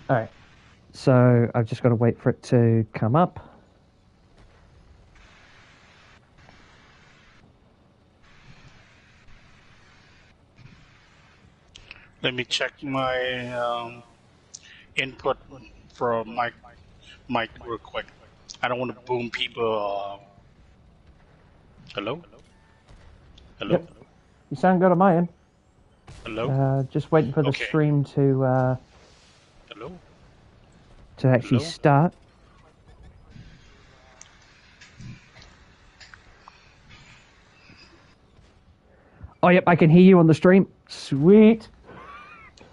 All right. So I've just got to wait for it to come up. Let me check my input for mic real quick. I don't want to boom people. Hello? Hello? Yep. You sound good on my end. Hello? Just waiting for the Okay. stream Hello? to actually Hello? start. Oh, yep, I can hear you on the stream. Sweet.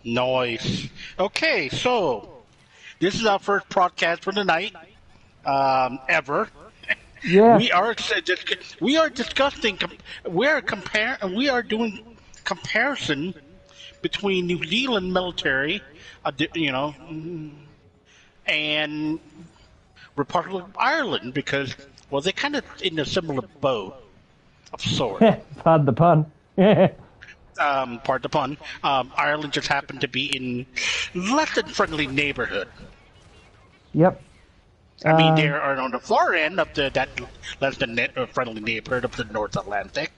Noise. Okay, so this is our first podcast for the night, ever. Yeah. We are discussing. We are doing comparison between New Zealand military, and Republic of Ireland because, well, they're kind of in a similar boat of sort. Pardon the pun. Pardon the pun. Ireland just happened to be in less than friendly neighborhood. Yep. I mean, they are on the far end of that less than friendly neighborhood of the North Atlantic.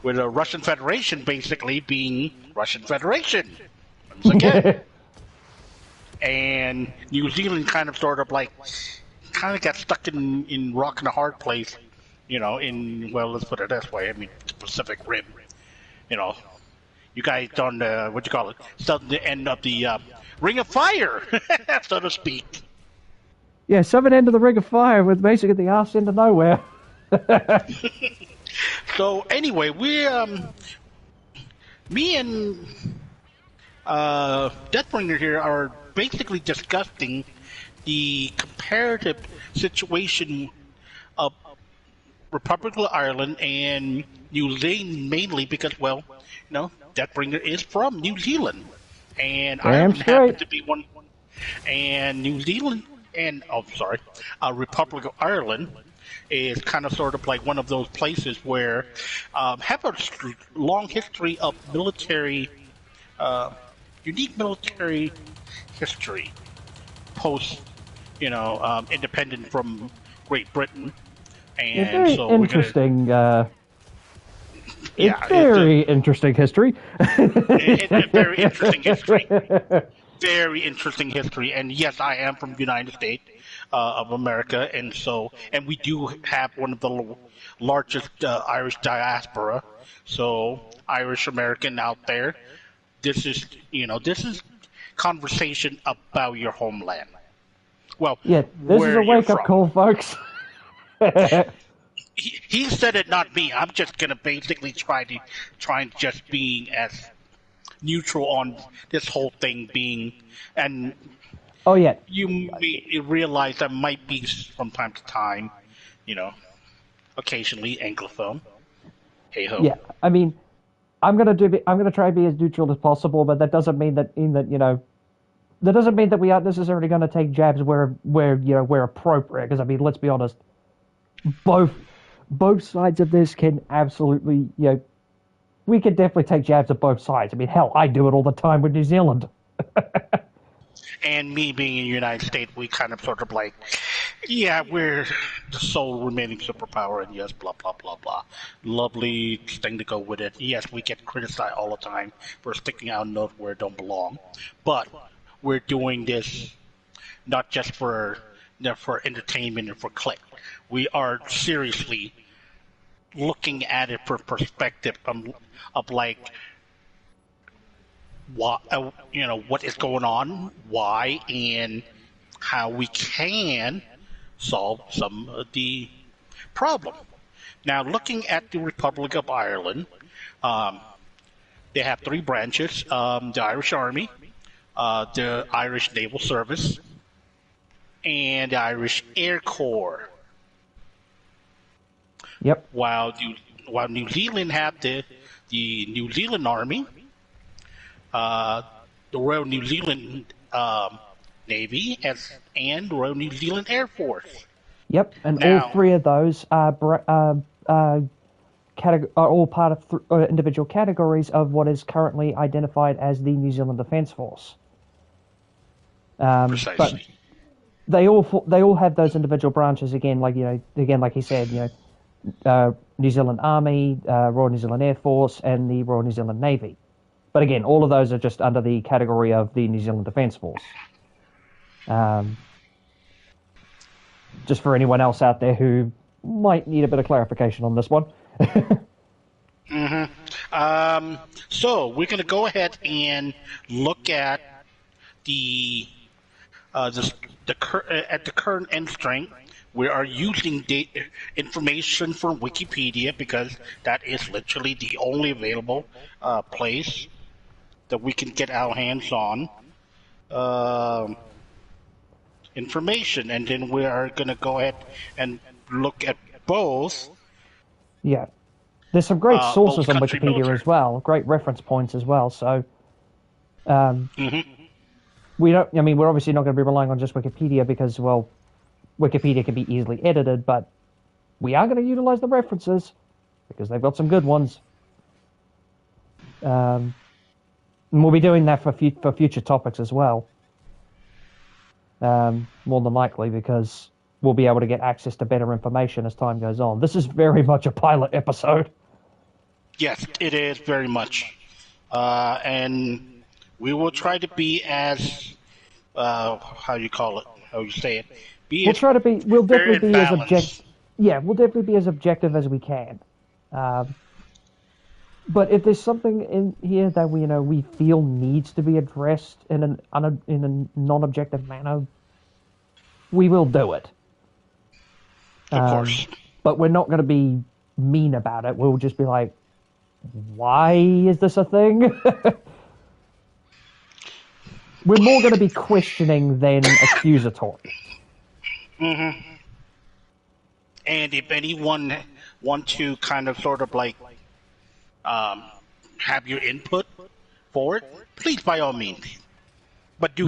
With the Russian Federation basically being Russian Federation once again, and New Zealand kind of got stuck in rock and a hard place. Let's put it this way. I mean, the Pacific Rim. You guys on the what you call it, southern end of the Ring of Fire, so to speak. Yeah, southern end of the Ring of Fire with basically the arse into nowhere. So anyway, me and Deathbringer here are basically discussing the comparative situation of Republic of Ireland and New Zealand, mainly because, well, Deathbringer is from New Zealand, and Damn Ireland straight. happened to be one, and New Zealand Republic of Ireland is kind of sort of like one of those places where have a long history of unique military history post, independent from Great Britain, Yeah, and very so we're gonna, interesting. yeah, Very interesting history. a very interesting history. Very interesting history, and yes, I am from the United States of America, and we do have one of the largest Irish diaspora. So, Irish American out there, this is conversation about your homeland. Well, Yeah, this is where a you're wake up from. call, folks. He said it, not me. I'm just gonna basically try and just being as neutral on this whole thing being, and Oh, yeah. you may realize I might be from time to time, you know, occasionally anglophone. Hey ho. Yeah, I mean, I'm gonna try to be as neutral as possible, but that doesn't mean that doesn't mean that we aren't necessarily going to take jabs where appropriate. Because I mean, let's be honest, both both sides of this can absolutely we can definitely take jabs at both sides. I mean, hell, I do it all the time with New Zealand. And me being in the United States, we kind of sort of like, yeah, we're the sole remaining superpower, and yes, blah blah blah blah. Lovely thing to go with it. Yes, we get criticized all the time for sticking out note where it don't belong, but we're doing this not just for entertainment and for click. We are seriously looking at it from perspective of like what what is going on, why, and how we can solve some of the problem. Now, looking at the Republic of Ireland, um, they have three branches: the Irish Army, the Irish Naval Service, and the Irish Air Corps. Yep. While New Zealand have the New Zealand Army, uh, the Royal New Zealand Navy, and the Royal New Zealand Air Force. Yep, and all Now, three of those are are all part of individual categories of what is currently identified as the New Zealand Defence Force. But Precisely. they all have those individual branches again, like like he said, New Zealand Army, Royal New Zealand Air Force, and the Royal New Zealand Navy. But again, all of those are just under the category of the New Zealand Defence Force. Just for anyone else out there who might need a bit of clarification on this one. So we're going to go ahead and look at at the current end strength. We are using information from Wikipedia because that is literally the only available place that we can get our hands on information, and then we are going to go ahead and look at both. Yeah, there's some great sources on Wikipedia military. as well, great reference points as well. So, we don't. I mean, we're obviously not going to be relying on just Wikipedia because, well, Wikipedia can be easily edited, but we are going to utilize the references because they've got some good ones. And we'll be doing that for future topics as well. More than likely, because we'll be able to get access to better information as time goes on. This is very much a pilot episode. Yes, it is very much. And we will try to be as, how you say it? We'll definitely be as objective. Yeah, we'll definitely be as objective as we can. But if there's something in here that we feel needs to be addressed in a non-objective manner, we will do it. Of course. But we're not going to be mean about it. We'll just be like, why is this a thing? We're more going to be questioning than accusatory. Mm-hmm. And if anyone want to kind of sort of like have your input for it, please by all means. But do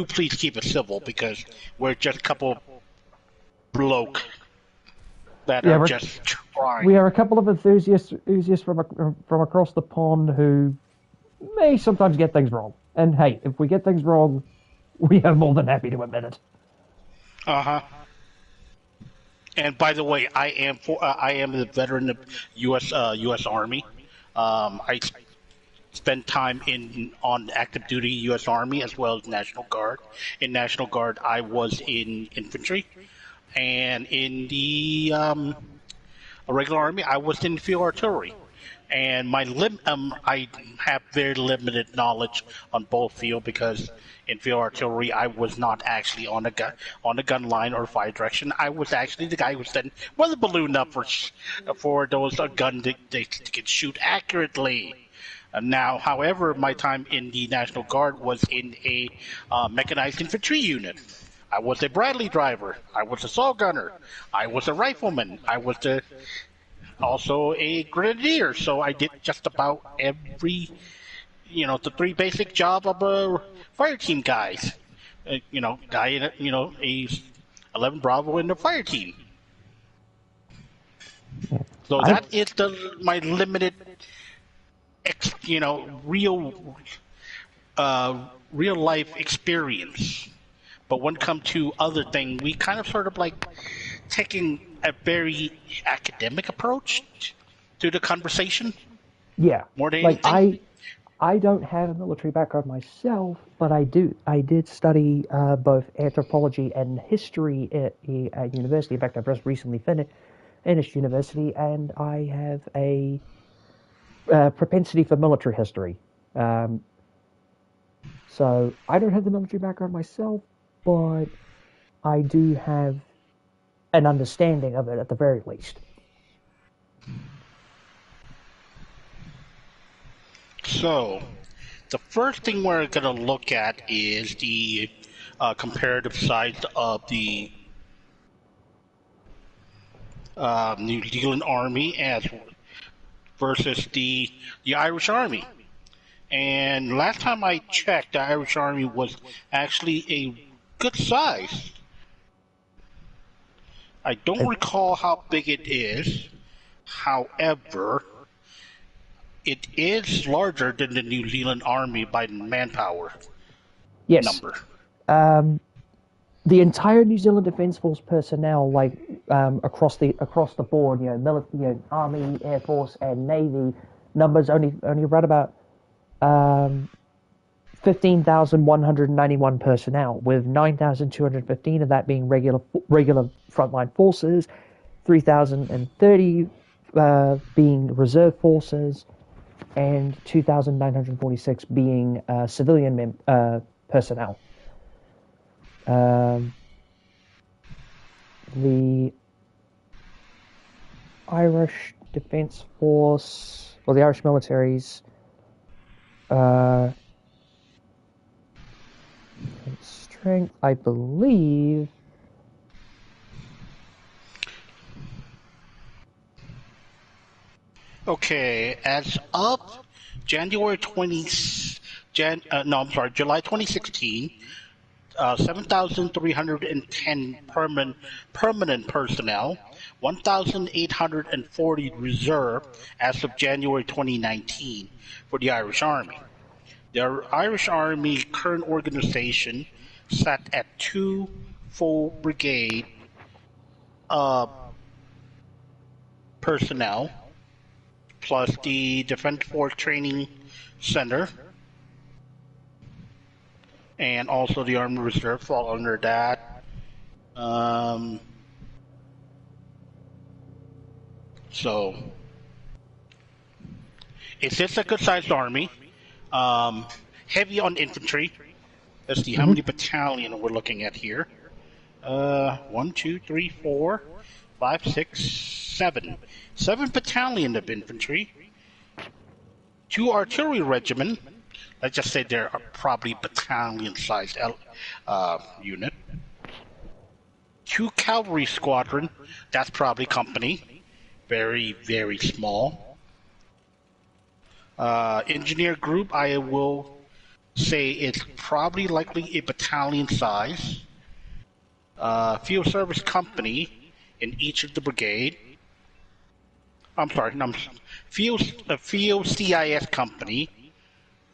please keep it civil because we're just a couple bloke that are just trying. We are a couple of enthusiasts from across the pond who may sometimes get things wrong. And hey, if we get things wrong, we are more than happy to admit it. And by the way, I am a veteran of U.S. Army. I spent time on active duty U.S. Army as well as National Guard. In National Guard, I was in infantry, and in the regular Army, I was in field artillery. And I have very limited knowledge on both field because in field artillery I was not actually on the gun line or fire direction. I was actually the guy who sent weather balloon up for those gun they can shoot accurately. Now, however, my time in the National Guard was in a mechanized infantry unit. I was a Bradley driver. I was a saw gunner. I was a rifleman. I was also a grenadier, so I did just about every, the three basic job of a fire team guys. Guy in a 11 Bravo in the fire team. So that is my limited, real life experience. But when it comes to other things, we kind of sort of like taking a very academic approach to the conversation. Yeah, more than anything. I don't have a military background myself, but I did study both anthropology and history at university. In fact, I've just recently finished university, and I have a propensity for military history. So I don't have the military background myself, but I do have an understanding of it at the very least. So, the first thing we're going to look at is the comparative size of the New Zealand Army versus the Irish Army. And last time I checked, the Irish Army was actually a good size. I don't recall how big it is. However, it is larger than the New Zealand Army by manpower Yes. number. The entire New Zealand Defence Force personnel, like across the board, Army, Air Force, and Navy, numbers only right about 15,191 personnel, with 9,215 of that being regular frontline forces, 3,030 being reserve forces, and 2,946 being civilian personnel. The Irish Defence Force, or the Irish militaries, strength, I believe. Okay, as of July 2016, 7,310 permanent personnel, 1,840 reserve as of January 2019 for the Irish Army. The Irish Army current organization sat at 2 full brigade personnel, plus the Defence Force Training Center, and also the Army Reserve fall under that. So, is this a good-sized army? Heavy on infantry. Let's see, how many battalion we're looking at here? 1, 2, 3, 4, 5, 6, 7. 7 battalion of infantry. 2 artillery regiment. Let's just say they're probably battalion-sized unit. 2 cavalry squadron. That's probably company. Very, very small. Engineer group, I will say it's probably likely a battalion size. Field service company in each of the brigade. Field CIS company,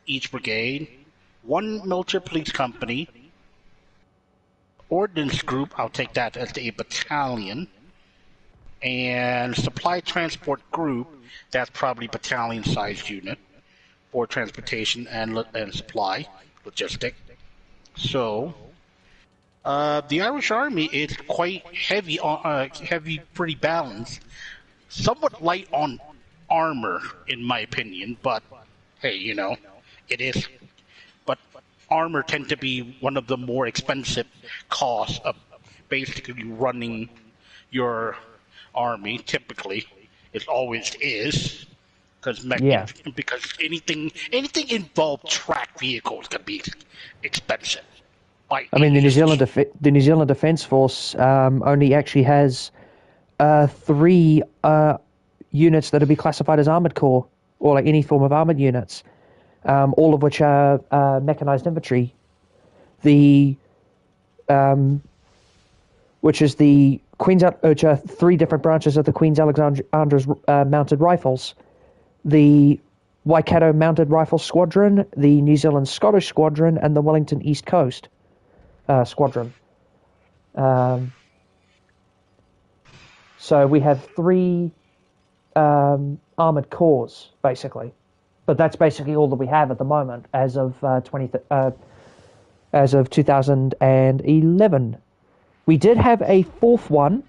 each brigade. 1 military police company. Ordnance group, I'll take that as a battalion. And supply transport group, that's probably battalion-sized unit for transportation and supply, logistic. So, the Irish Army is quite heavy, pretty balanced. Somewhat light on armor, in my opinion, but hey, it is. But armor tend to be one of the more expensive costs of basically running your army. Typically, it always is, because anything involved tracked vehicles can be expensive. I mean, the New Zealand Defence Force only actually has 3 units that would be classified as armored corps, or like any form of armored units, all of which are mechanized infantry. Which are 3 different branches of the Queen's Alexandra's Mounted Rifles. The Waikato Mounted Rifle Squadron, the New Zealand Scottish Squadron, and the Wellington East Coast Squadron. So we have 3 armored corps, basically. But that's basically all that we have at the moment, as of 2011. We did have a 4th one,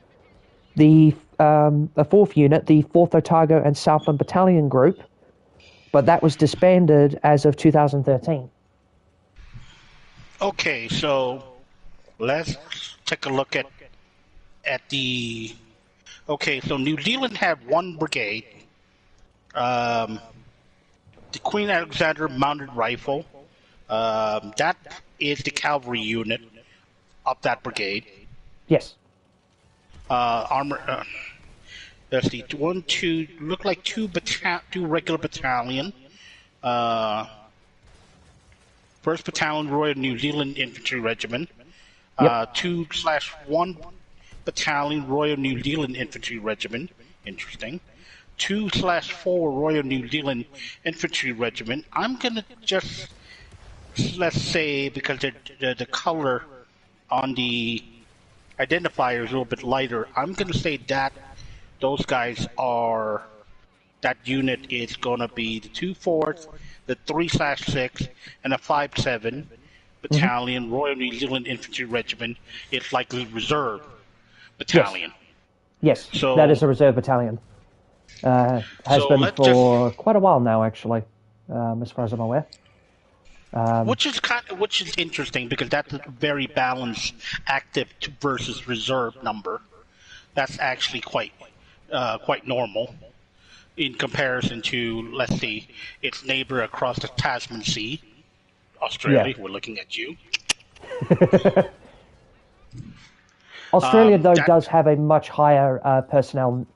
a 4th unit, the 4th Otago and Southland Battalion Group, but that was disbanded as of 2013. Okay, so let's take a look at the. Okay, so New Zealand had 1 brigade, the Queen Alexandra Mounted Rifle. That is the cavalry unit of that brigade. Yes. Armor. Let's see. 1, 2. Look like 2 regular battalion. 1st Battalion Royal New Zealand Infantry Regiment. Yep. 2/1 Battalion Royal New Zealand Infantry Regiment. Interesting. 2/4 Royal New Zealand Infantry Regiment. I'm gonna just, let's say, because the color on the identifier is a little bit lighter, I'm gonna say that those guys are, that unit is gonna be the 2/4, the 3/6, and a 5/7 Battalion Royal New Zealand Infantry Regiment. It's likely reserve battalion. Yes, So that is a reserve battalion. Has So been let's for quite a while now, actually, as far as I'm aware. which is interesting because that's a very balanced active versus reserve number. That's actually quite normal in comparison to, let's see, its neighbor across the Tasman Sea, Australia. Yeah. We're looking at you. Australia, though, that- does have a much higher personnel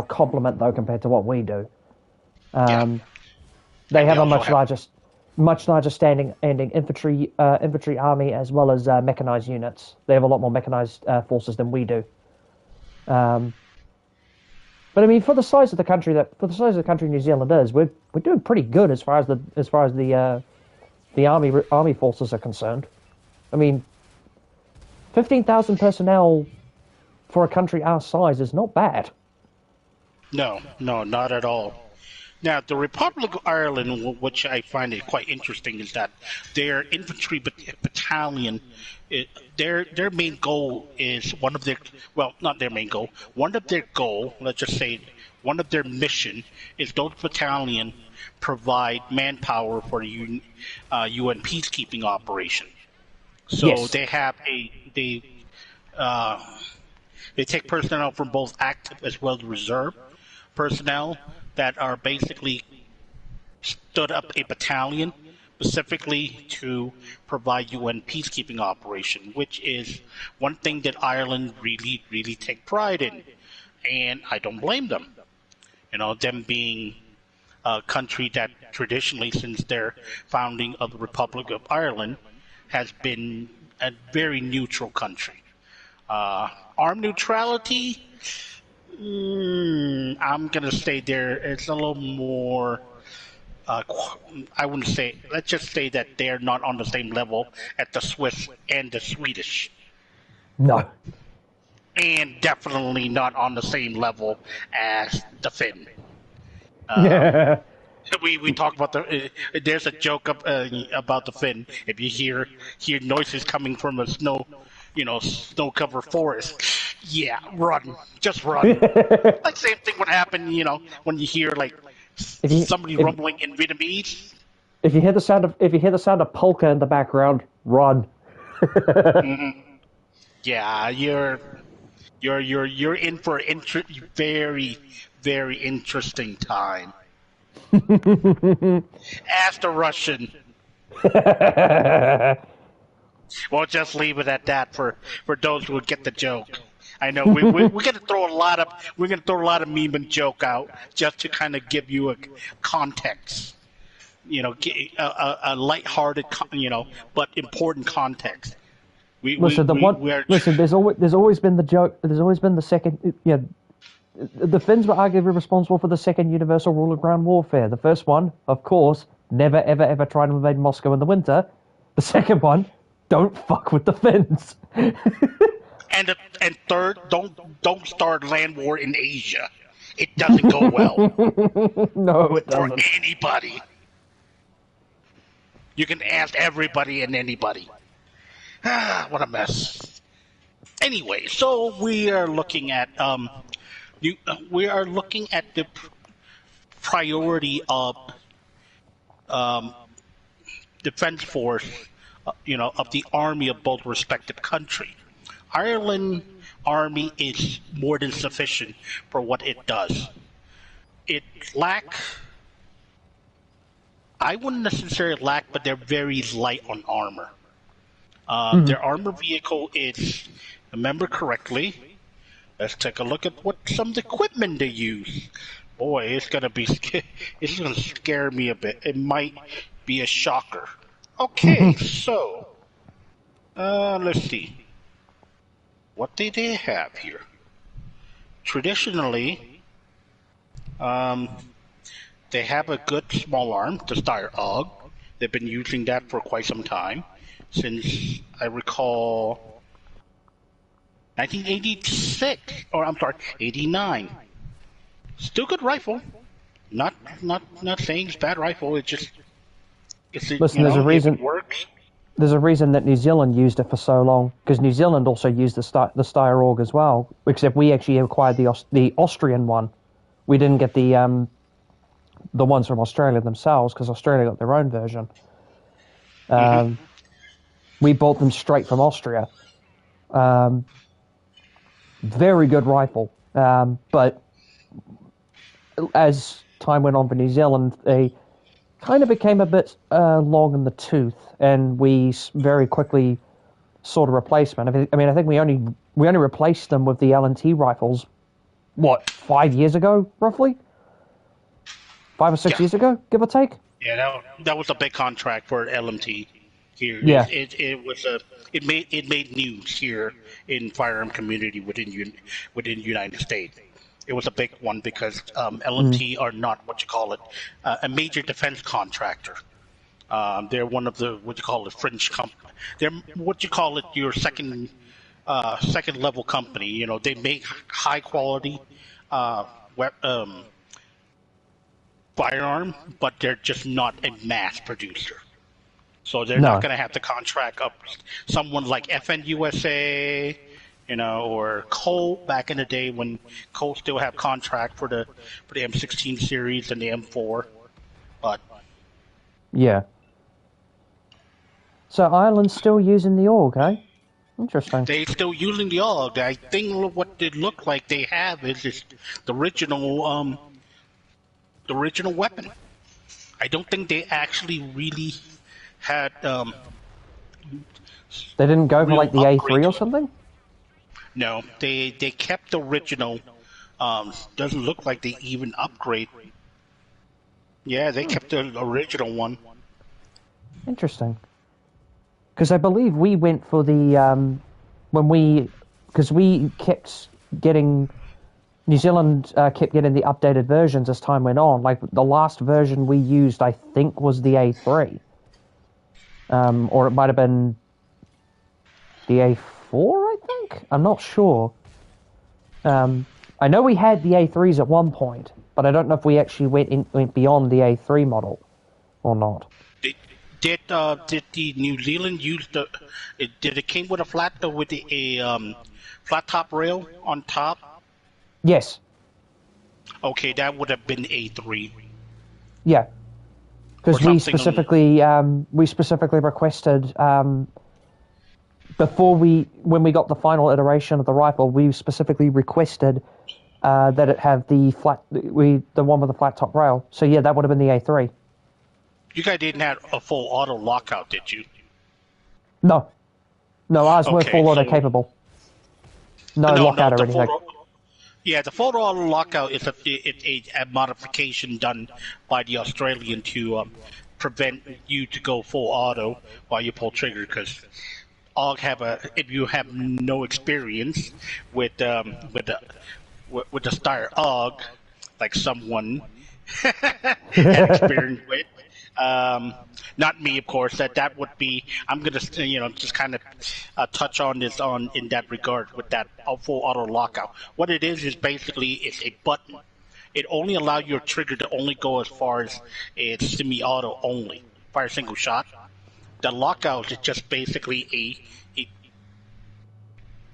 complement, though, compared to what we do. Yeah. They And have they a also much larger standing infantry army, as well as mechanized units. They have a lot more mechanized forces than we do. But I mean, for the size of the country New Zealand is, we're doing pretty good as far as the army forces are concerned. I mean, 15,000 personnel for a country our size is not bad. No, not at all. Now, the Republic of Ireland, which I find it quite interesting, is that their infantry battalion, their main goal is not their main goal. One of their goal, let's just say, one of their mission is those battalion provide manpower for UN peacekeeping operation. So Yes. they take personnel from both active as well as reserve personnel that are basically stood up a battalion specifically to provide UN peacekeeping operation, which is one thing that Ireland really, really take pride in. And I don't blame them. You know, them being a country that traditionally, since their founding of the Republic of Ireland, has been a very neutral country. Armed neutrality, I'm going to say it's a little more, I wouldn't say, let's just say that they're not on the same level as the Swiss and the Swedish. No. And definitely not on the same level as the Finn. We talk about there's a joke about the Finn. If you hear noises coming from a snow-covered forest, yeah, run, just run. Like same thing would happen, when you hear somebody rumbling in Vietnamese. If you hear the sound of polka in the background, run. Yeah, you're in for a very, very interesting time. Ask the Russian. We'll just leave it at that for those who get the joke. I know we're gonna throw a lot of meme and joke out just to kind of give you a context. A lighthearted, but important context. Listen, there's always been the joke. There's always been the second. The Finns were arguably responsible for the second universal rule of ground warfare. The first one, of course, never ever ever try to invade Moscow in the winter. The second one, don't fuck with the Finns. And third, don't start land war in Asia. It doesn't go well. No, it doesn't. For anybody. You can ask everybody and anybody. What a mess. Anyway, so we are looking at the priority of defense force, of the army of both respective country. Ireland army is more than sufficient for what it does. It I wouldn't necessarily lack, but they're very light on armor. Their armor vehicle is, remember correctly, let's take a look at what some of the equipment they use. Boy, it's gonna scare me a bit. It might be a shocker. Okay, so let's see. what did they have here? Traditionally, um, they have a good small arm, the Steyr AUG. They've been using that for quite some time, since I recall 1986, or I'm sorry, 89. Still good rifle. Not saying it's bad rifle. It's just Listen, there's a reason. It works. There's a reason that New Zealand used it for so long, because New Zealand also used the Steyr AUG as well. Except we actually acquired the Austrian one. We didn't get the ones from Australia themselves, because Australia got their own version. We bought them straight from Austria. Very good rifle, but as time went on for New Zealand, they kind of became a bit long in the tooth, and we very quickly sought a replacement. I mean, I think we only replaced them with the L&T rifles, 5 years ago, roughly? 5 or 6 years ago, give or take? Yeah, that was a big contract for LMT here. Yeah. It made news here in firearm community within the United States. It was a big one because LMT are not a major defense contractor. They're one of the fringe company. They're your second level company. You know, they make high quality firearm, but they're just not a mass producer. So they're not going to have to contract up someone like FN USA, or Colt back in the day when Colt still have contract for the M16 series and the M4. But yeah. So Ireland's still using the AUG, eh? Interesting. They still using the AUG. I think what it looked like they have is just the original weapon. I don't think they actually really had. They didn't go for like the A3 or something? No, they kept the original. Doesn't look like they even upgrade. Yeah, they kept the original one. Interesting. Because I believe we went for the because we kept getting. New Zealand kept getting the updated versions as time went on. Like the last version we used, I think, was the A3, or it might have been the A4. I think, I'm not sure. I know we had the A3s at one point, but I don't know if we actually went beyond the A3 model or not. Did the New Zealand use the? Did it came with a flat top rail on top? Yes. Okay, that would have been A3. Yeah, because we specifically requested when we got the final iteration of the rifle, we specifically requested that it have the one with the flat top rail. So yeah, that would have been the A3. You guys didn't have a full auto lockout, did you? No, ours were full auto capable. No lockout or anything. Yeah, the full auto lockout is a modification done by the Australian to prevent you to go full auto while you pull trigger, because if you have no experience with the Steyr AUG, like someone had experience with. Not me, of course. That would be. I'm gonna, just kind of touch on this in that regard with that full auto lockout. What it is basically it's a button. It only allows your trigger to only go as far as it's semi-auto only, fire single shot. The lockout is just basically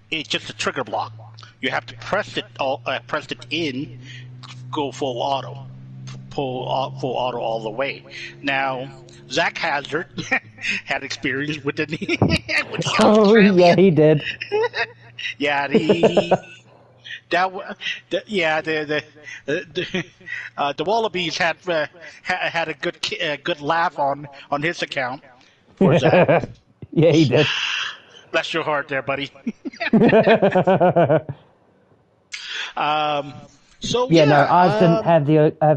it's just a trigger block. You have to press it in, go full auto. Full auto all the way. Now, Zach Hazard had experience with the Australian. Yeah, he did. Yeah, the Wallabies had a good laugh on his account for Zach. Yeah, he did. Bless your heart, there, buddy. So yeah, no, ours didn't have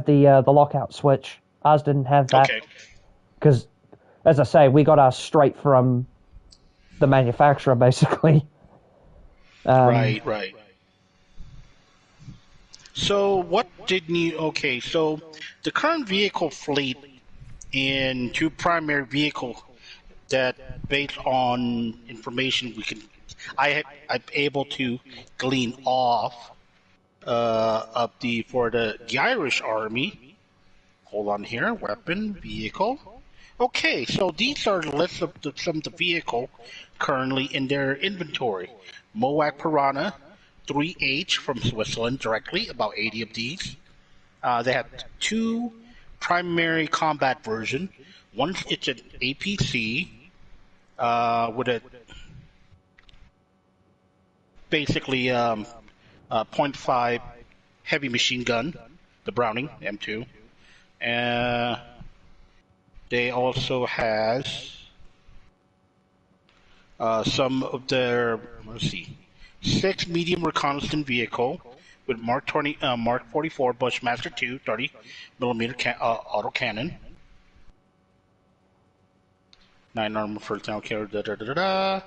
the lockout switch. Ours didn't have that because, as I say, we got ours straight from the manufacturer, basically. Um, Right, right. So what did you? Okay, so the current vehicle fleet in two primary vehicle that based on information I'm able to glean off of the Irish Army. Hold on here, weapon vehicle. Okay, so these are the list of some of the vehicle currently in their inventory. Moac Piranha 3H from Switzerland directly, about 80 of these. They have two primary combat version. One it's an APC with a basically .5 heavy machine gun, the Browning M2. Uh, they also has some of their, let's see, 6 medium reconnaissance vehicle with Mark 44 Bushmaster 2 30 millimeter auto cannon. 9 armor first down carrier,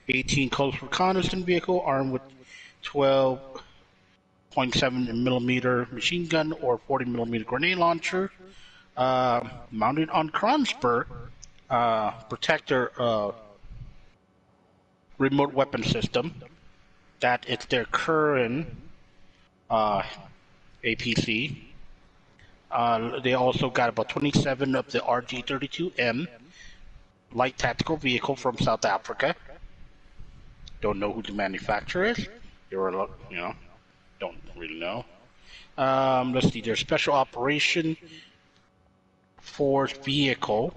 18 close reconnaissance vehicle armed with 12.7 millimeter machine gun or 40 millimeter grenade launcher. Mounted on Kronzberg protector remote weapon system. That is their current APC. They also got about 27 of the RG-32M light tactical vehicle from South Africa. Don't know who the manufacturer is. Don't really know. Let's see, their special operation force vehicle.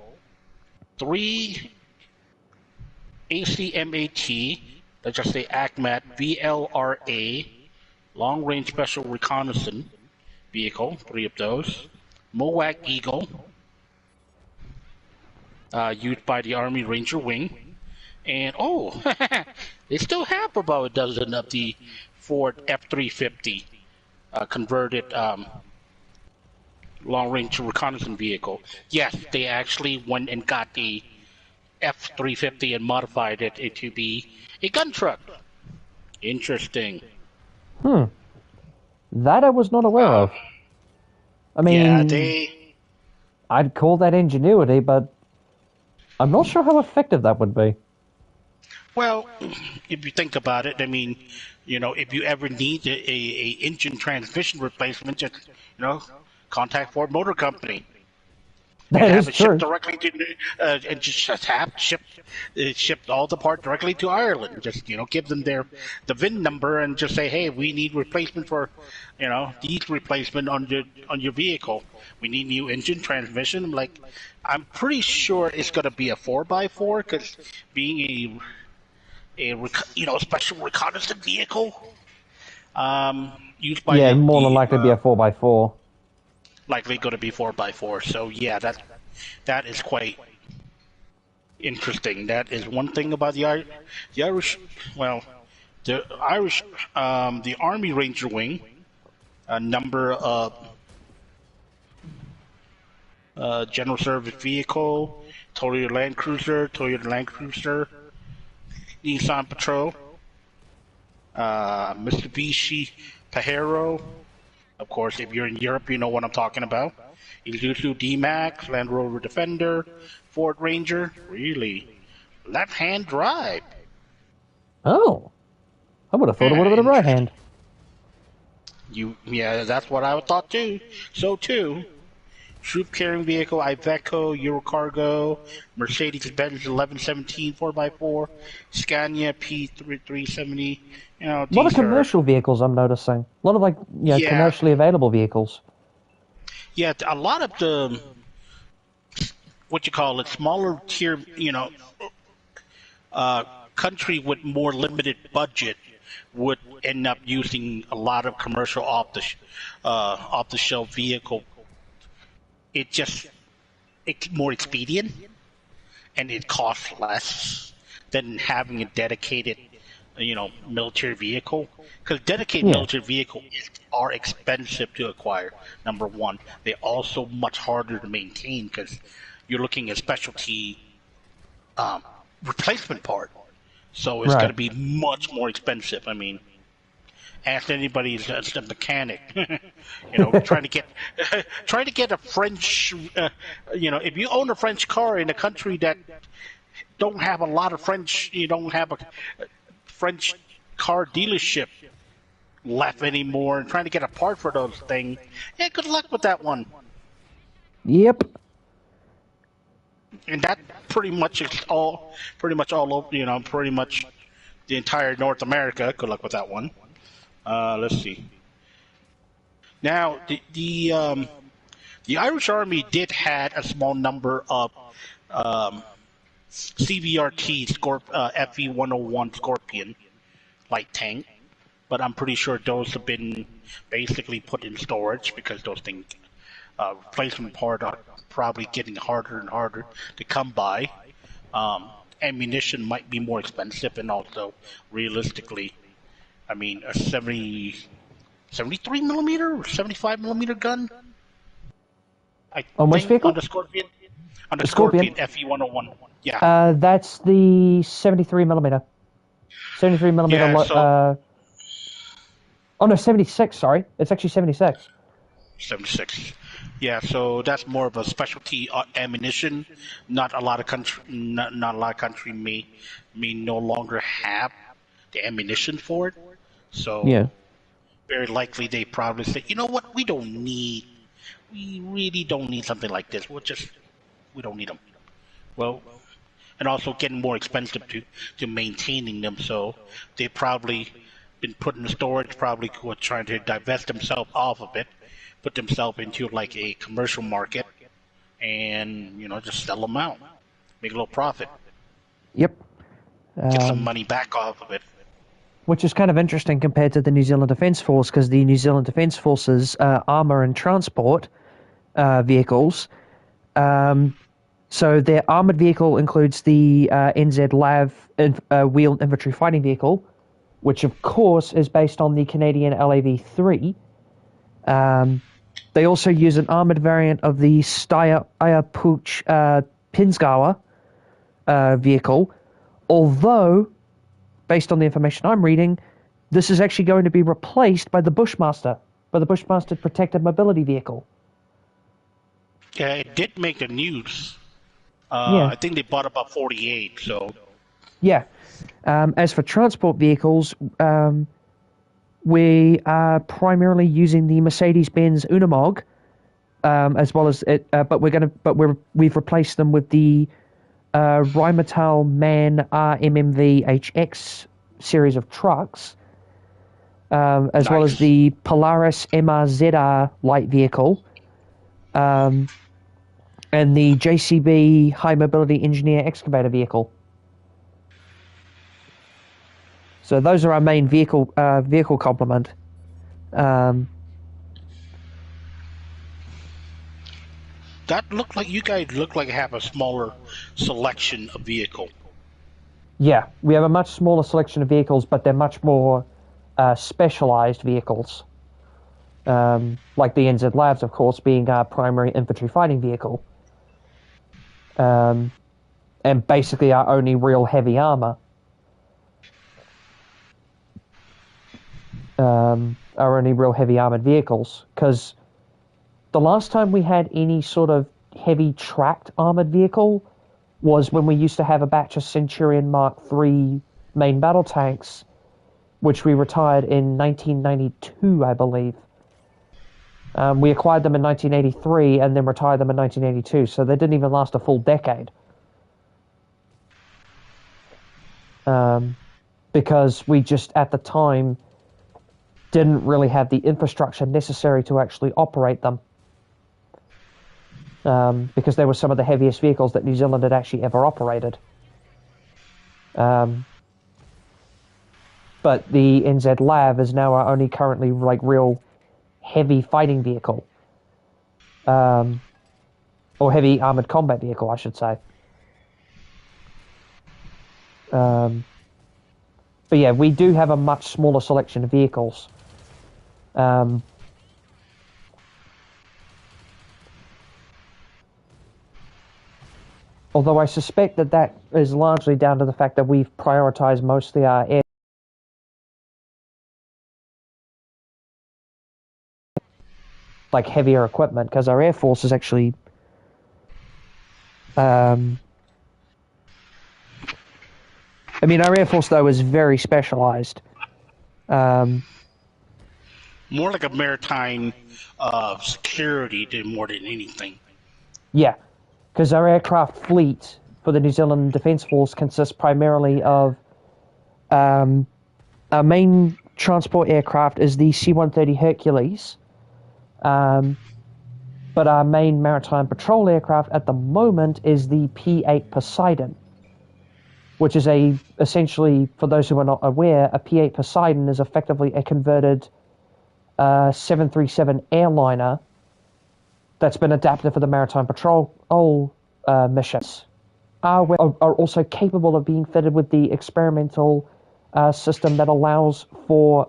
3 ACMAT, let's just say ACMAT VLRA, long range special reconnaissance vehicle, 3 of those. MOAC Eagle, used by the Army Ranger Wing. And they still have about a dozen of the Ford F-350 converted long-range reconnaissance vehicle. Yes, they actually went and got the F-350 and modified it to be a gun truck. Interesting. That I was not aware of. I mean, Yeah, I'd call that ingenuity, but I'm not sure how effective that would be. Well, if you think about it, I mean, if you ever need a engine transmission replacement, just contact Ford Motor Company and That have is it true. shipped directly to, and just have shipped all the part directly to Ireland. Just give them the VIN number and just say, hey, we need replacement for, these replacement on your vehicle. We need new engine transmission. I'm pretty sure it's going to be a 4x4 because being a special reconnaissance vehicle used by Yeah, more than likely be a 4x4. likely going to be 4x4. So yeah, that is quite interesting. That is one thing about the Irish. Well, the Army Ranger Wing, a number of general service vehicle, Toyota Land Cruiser, Nissan Patrol, Mitsubishi Pajero. Of course, if you're in Europe, you know what I'm talking about. Isuzu D-Max, Land Rover Defender, Ford Ranger. Really? Left-hand drive. Oh. I would have thought it would have been a right hand. Yeah, that's what I thought too. So too. Troop carrying vehicle, Iveco, Eurocargo, Mercedes-Benz 1117 4x4, Scania P370. A lot of commercial vehicles, I'm noticing. A lot of commercially available vehicles. Yeah, a lot of the smaller tier, country with more limited budget would end up using a lot of commercial off the shelf vehicle. It's more expedient and it costs less than having a dedicated military vehicle, because dedicated military vehicles are expensive to acquire. Number one, they're also much harder to maintain because you're looking at specialty replacement part. So it's going Right. to be much more expensive. I mean, ask anybody that's a mechanic. Trying to get trying to get a French. If you own a French car in a country that don't have a lot of French, you don't have a French car dealership left anymore, and trying to get a part for those things. Yeah, good luck with that one. Yep. And that pretty much all over. Pretty much the entire North America. Good luck with that one. Let's see. Now, the Irish Army did had a small number of CVRT FE-101 Scorpion light tank, but I'm pretty sure those have been basically put in storage because those things replacement part are probably getting harder and harder to come by. Ammunition might be more expensive, and also realistically, I mean, a 73 millimeter or 75 millimeter gun. On which vehicle? On the Scorpion. On the Scorpion. FE-101. Yeah. That's the 73 millimeter. 73 millimeter. Yeah, Oh no, 76. Sorry, it's actually 76. 76. Yeah, so that's more of a specialty ammunition. Not a lot of country may no longer have the ammunition for it. So Yeah. very likely they probably say, you know what, we really don't need something like this. We don't need them. Well, and also getting more expensive to maintaining them. So they probably been put in storage, probably were trying to divest themselves off of it, put themselves into like a commercial market, and just sell them out, make a little profit, Yep. get some money back off of it. Which is kind of interesting compared to the New Zealand Defence Force, because the New Zealand Defence Force's armour and transport vehicles. So their armoured vehicle includes the NZ LAV wheeled infantry fighting vehicle, which of course is based on the Canadian LAV-3. They also use an armoured variant of the Steyr Puch Pinzgauer vehicle, although, based on the information I'm reading, this is actually going to be replaced by the Bushmaster Protected Mobility Vehicle. Yeah, it did make the news. Yeah. I think they bought about 48. So Yeah. As for transport vehicles, we are primarily using the Mercedes-Benz Unimog, as well as it, we've replaced them with the Rheinmetall MAN RMMV HX series of trucks, as well as the Polaris MRZR light vehicle, and the JCB High Mobility Engineer excavator vehicle. So those are our main vehicle complement. that looked like you guys look like have a smaller selection of vehicle. Yeah, we have a much smaller selection of vehicles, but they're much more specialized vehicles. Like the NZ Labs, of course, being our primary infantry fighting vehicle. And basically our only real heavy armor. Our only real heavy armored vehicles, because the last time we had any sort of heavy tracked armored vehicle was when we used to have a batch of Centurion Mark III main battle tanks, which we retired in 1992, I believe. We acquired them in 1983 and then retired them in 1982, so they didn't even last a full decade. Because we just, at the time, didn't really have the infrastructure necessary to actually operate them. Because they were some of the heaviest vehicles that New Zealand had actually ever operated. But the NZ LAV is now our only currently real heavy fighting vehicle. Or heavy armored combat vehicle, I should say. But yeah, we do have a much smaller selection of vehicles. Although I suspect that that is largely down to the fact that we've prioritized mostly our air, like heavier equipment, because our Air Force is actually, I mean, our Air Force though is very specialized. Um, More like a maritime security more than anything. yeah, because our aircraft fleet for the New Zealand Defence Force consists primarily of our main transport aircraft is the C-130 Hercules. But our main maritime patrol aircraft at the moment is the P-8 Poseidon, which is essentially, for those who are not aware, a P-8 Poseidon is effectively a converted 737 airliner that's been adapted for the maritime patrol missions. Are also capable of being fitted with the experimental system that allows for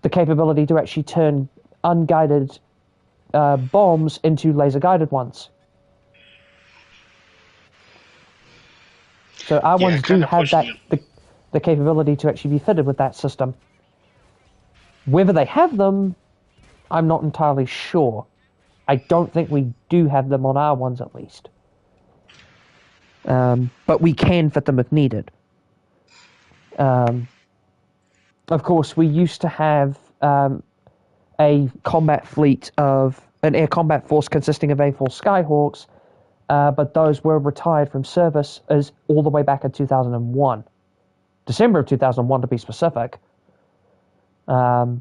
the capability to actually turn unguided bombs into laser-guided ones. So our ones do have the capability to actually be fitted with that system. Whether they have them, I'm not entirely sure. I don't think we do have them on our ones, at least. But we can fit them if needed. Of course, we used to have a combat fleet of an air combat force consisting of A4 Skyhawks, but those were retired from service as all the way back in 2001. December of 2001 to be specific. I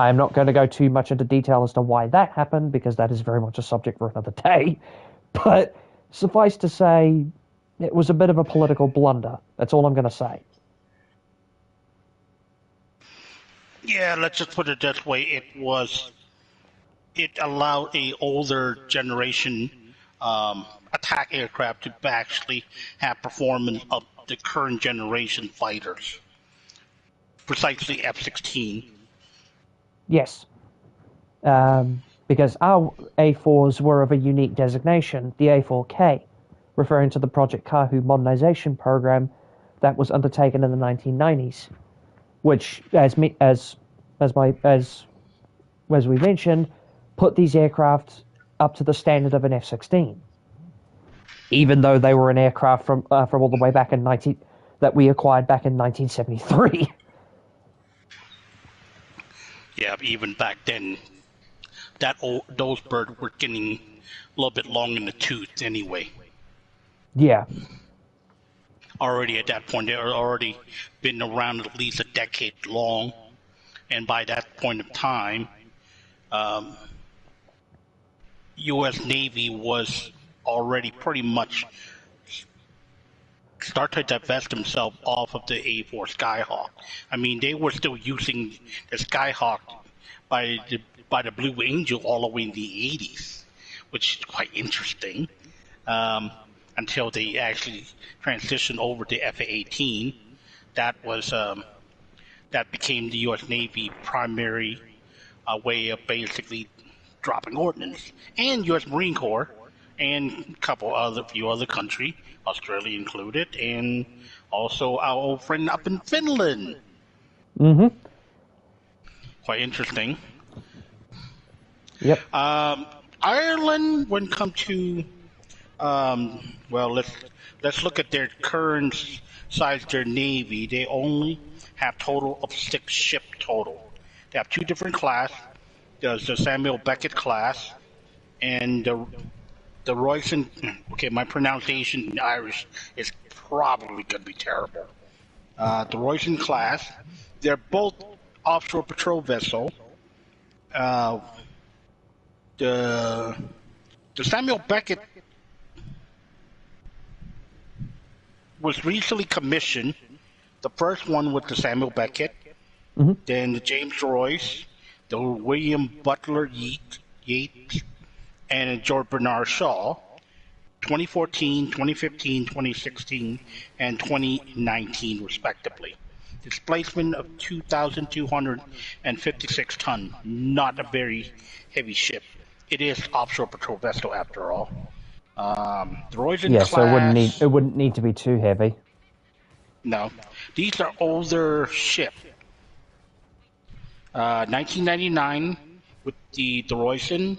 am not going to go too much into detail as to why that happened, because that is very much a subject for another day. But suffice to say, it was a bit of a political blunder. That's all I'm going to say. Yeah, let's just put it this way. It allowed a older generation attack aircraft to actually have performance of the current generation fighters. Precisely F-16. Yes. Because our A4s were of a unique designation, the A4K, referring to the Project Kahu modernization program that was undertaken in the 1990s, which, as we mentioned, put these aircraft up to the standard of an F-16, even though they were an aircraft from all the way back that we acquired back in 1973. Yeah, even back then, those birds were getting a little bit long in the tooth anyway. Yeah. Already at that point, they were already been around at least a decade long, and by that point of time, U.S. Navy was already pretty much start to divest themselves off of the A4 Skyhawk. I mean, they were still using the Skyhawk by the Blue Angel all the way in the 80s, which is quite interesting. Until they actually transitioned over to F-18, that became the U.S. Navy primary way of basically dropping ordnance, and U.S. Marine Corps, and a few other countries, Australia included, and also our old friend up in Finland. Mm-hmm. Quite interesting. Yep. Ireland, when it comes to, well, let's look at their current size, their navy. They only have total of 6 ships total. They have 2 different classes. There's the Samuel Beckett class and the Royston. Okay, my pronunciation in Irish is probably going to be terrible. The Royston class. They're both offshore patrol vessel. The Samuel Beckett was recently commissioned. The first one was the Samuel Beckett, then the James Royce, the William Butler Yeats, and George Bernard Shaw, 2014, 2015, 2016, and 2019, respectively. Displacement of 2,256 tons, not a very heavy ship. It is offshore patrol vessel after all. The Royson Yeah, so class. it wouldn't need to be too heavy. No, these are older ship. 1999 with the Royson,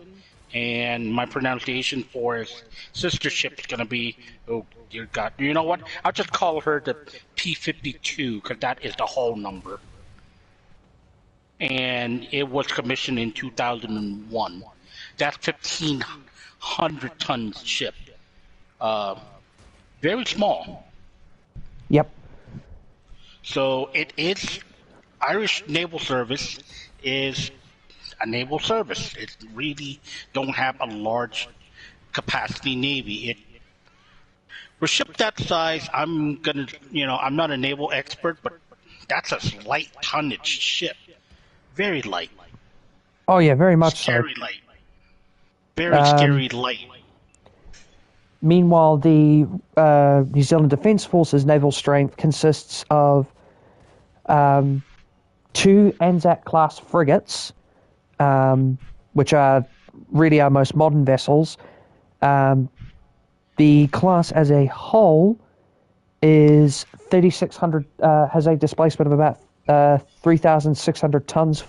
and my pronunciation for his sister ship is gonna be, oh dear God, you know what? I'll just call her the P-52 because that is the whole number. And it was commissioned in 2001. That's 1,500 tons ship. Uh, Very small. Yep. So it is Irish Naval Service is a naval service. It really don't have a large capacity navy. It for ship that size, I'm not a naval expert, but that's a light tonnage ship. Very light. Oh yeah, very much so. Scary light. Very Um, scary light. Meanwhile, the New Zealand Defence Force's naval strength consists of two Anzac-class frigates, which are really our most modern vessels. The class as a whole is 3,600, has a displacement of about 3,600 tons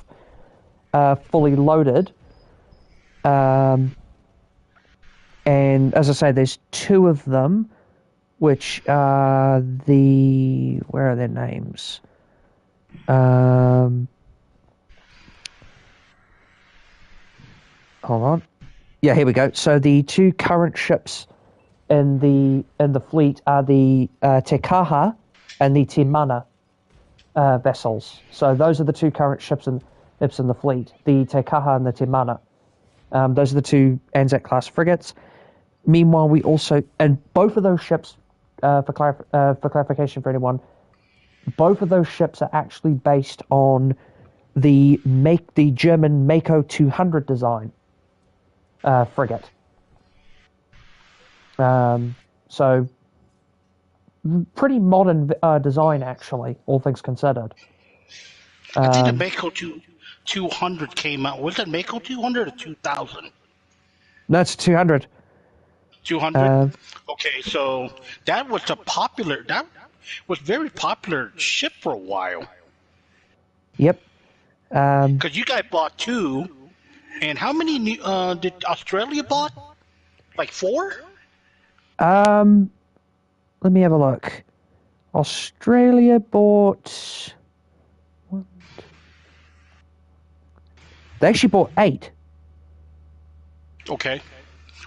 fully loaded. And as I say, there's two of them, which are where are their names? Hold on. Yeah, here we go. So the two current ships in the fleet are the Te Kaha and the Te Mana vessels. So those are the two current ships in the fleet, the Te Kaha and the Te Mana. Those are the two Anzac class frigates. Meanwhile, we also, and both of those ships, for clarification for anyone, both of those ships are actually based on the German Mako 200 design frigate. So pretty modern design, actually, all things considered. I think the Mako 200 came out. Was it Mako 200 or 2000? No, it's 200. 200. Okay, so that was very popular ship for a while. Yep. Because you guys bought two, and how many did Australia bought? Like 4? Let me have a look. Australia bought. They actually bought 8. Okay.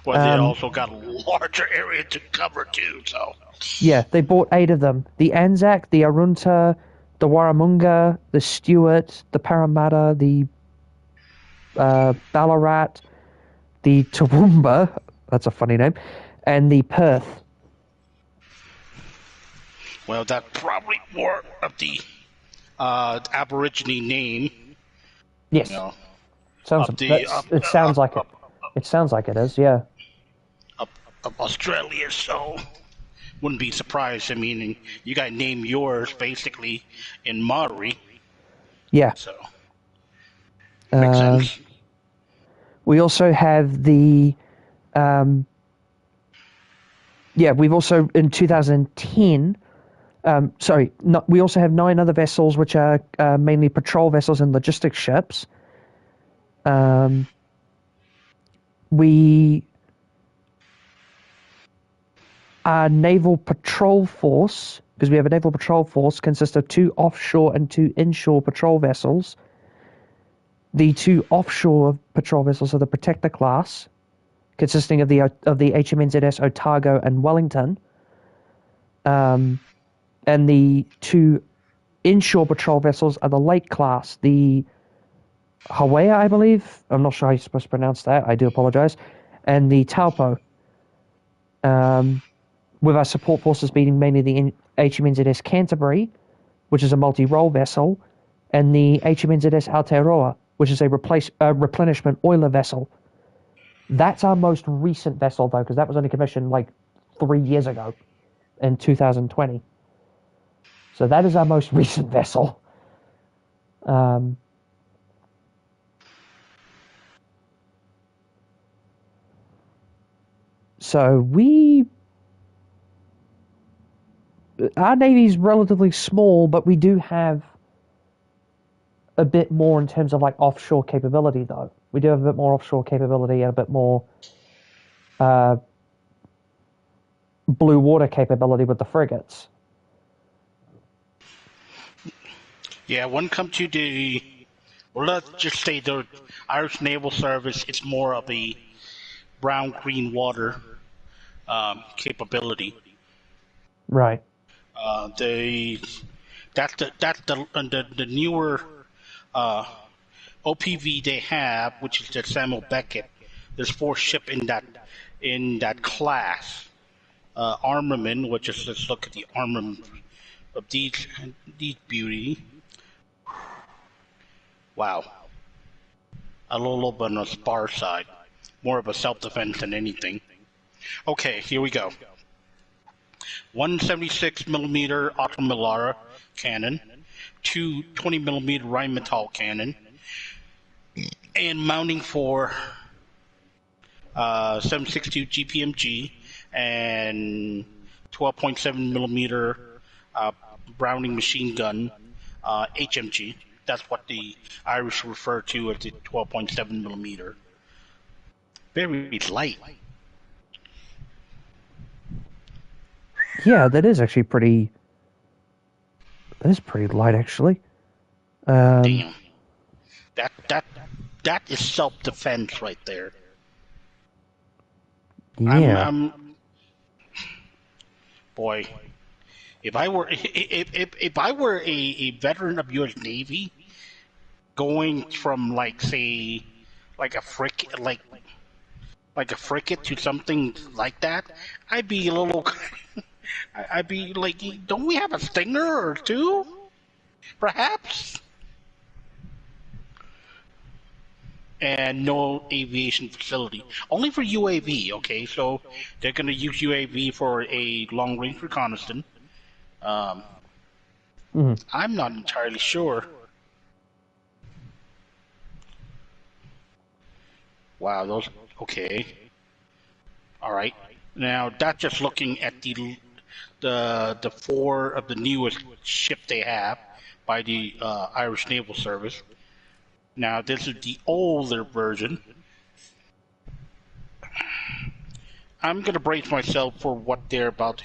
Well, they also got a larger area to cover too, so. Yeah, they bought 8 of them. The Anzac, the Arunta, the Warramunga, the Stuart, the Parramatta, the Ballarat, the Toowoomba, that's a funny name, and the Perth. Well, that's probably more of the Aborigine name. Yes. You know, It sounds like it. It sounds like it is, yeah. Of Australia, so wouldn't be surprised. I mean, you got to name yours basically in Maori. Yeah. So makes sense. We also have we've also in 2010. We also have 9 other vessels, which are mainly patrol vessels and logistics ships. Our naval patrol force, because we have a naval patrol force, consists of 2 offshore and 2 inshore patrol vessels. The 2 offshore patrol vessels are the Protector class, consisting of the HMNZS Otago and Wellington. And the 2 inshore patrol vessels are the Lake class, the Hawaii, I believe. I'm not sure how you're supposed to pronounce that. I do apologize. And the Taupo. With our support forces being mainly the HMNZS Canterbury, which is a multi-role vessel, and the HMNZS Aotearoa, which is a replenishment oiler vessel. That's our most recent vessel, though, because that was only commissioned like 3 years ago in 2020. So that is our most recent vessel. So our navy's relatively small, but we do have a bit more in terms of like offshore capability, though. We do have a bit more offshore capability and a bit more uh, blue water capability with the frigates. Yeah, when it comes to the, well, let's just say the Irish Naval Service, it's more of a brown-green water capability. Right. They that's the newer OPV they have, which is the Samuel Beckett. There's 4 ships in that class. Armament, which is, let's look at the armament of these beauty. Wow, a little bit on the spar side, more of a self-defense than anything. Okay, here we go. 176 millimeter Otto cannon, 2 20 millimeter Rheinmetall cannon, and mounting for 7.62 GPMG and 12.7 millimeter Browning machine gun HMG. That's what the Irish refer to as the 12.7 millimeter. Very light. Yeah, that is actually pretty. That is pretty light, actually. Damn. That is self-defense right there. Yeah. Boy, if I were a veteran of U.S. Navy, going from like say like a frigate to something like that, I'd be a little. I'd be like, don't we have a Stinger or 2, perhaps? And no aviation facility. Only for UAV, okay? So they're going to use UAV for a long-range reconnaissance. I'm not entirely sure. Wow, those... Okay. All right. Now, that's just looking at the 4 of the newest ship they have by the Irish Naval Service. Now, this is the older version. I'm going to brace myself for what they're about.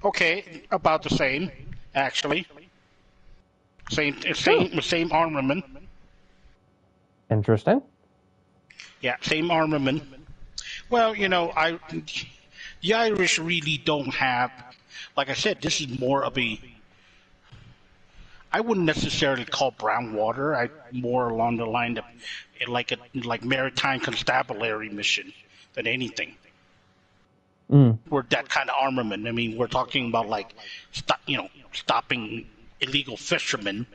Okay, about the same, actually. Same armament. Interesting. Yeah, same armament. Well, you know, the Irish really don't have, like I said, this is more of a, I wouldn't necessarily call brown water. I more along the line of like maritime constabulary mission than anything. We're that kind of armament. I mean, we're talking about like, stopping illegal fishermen.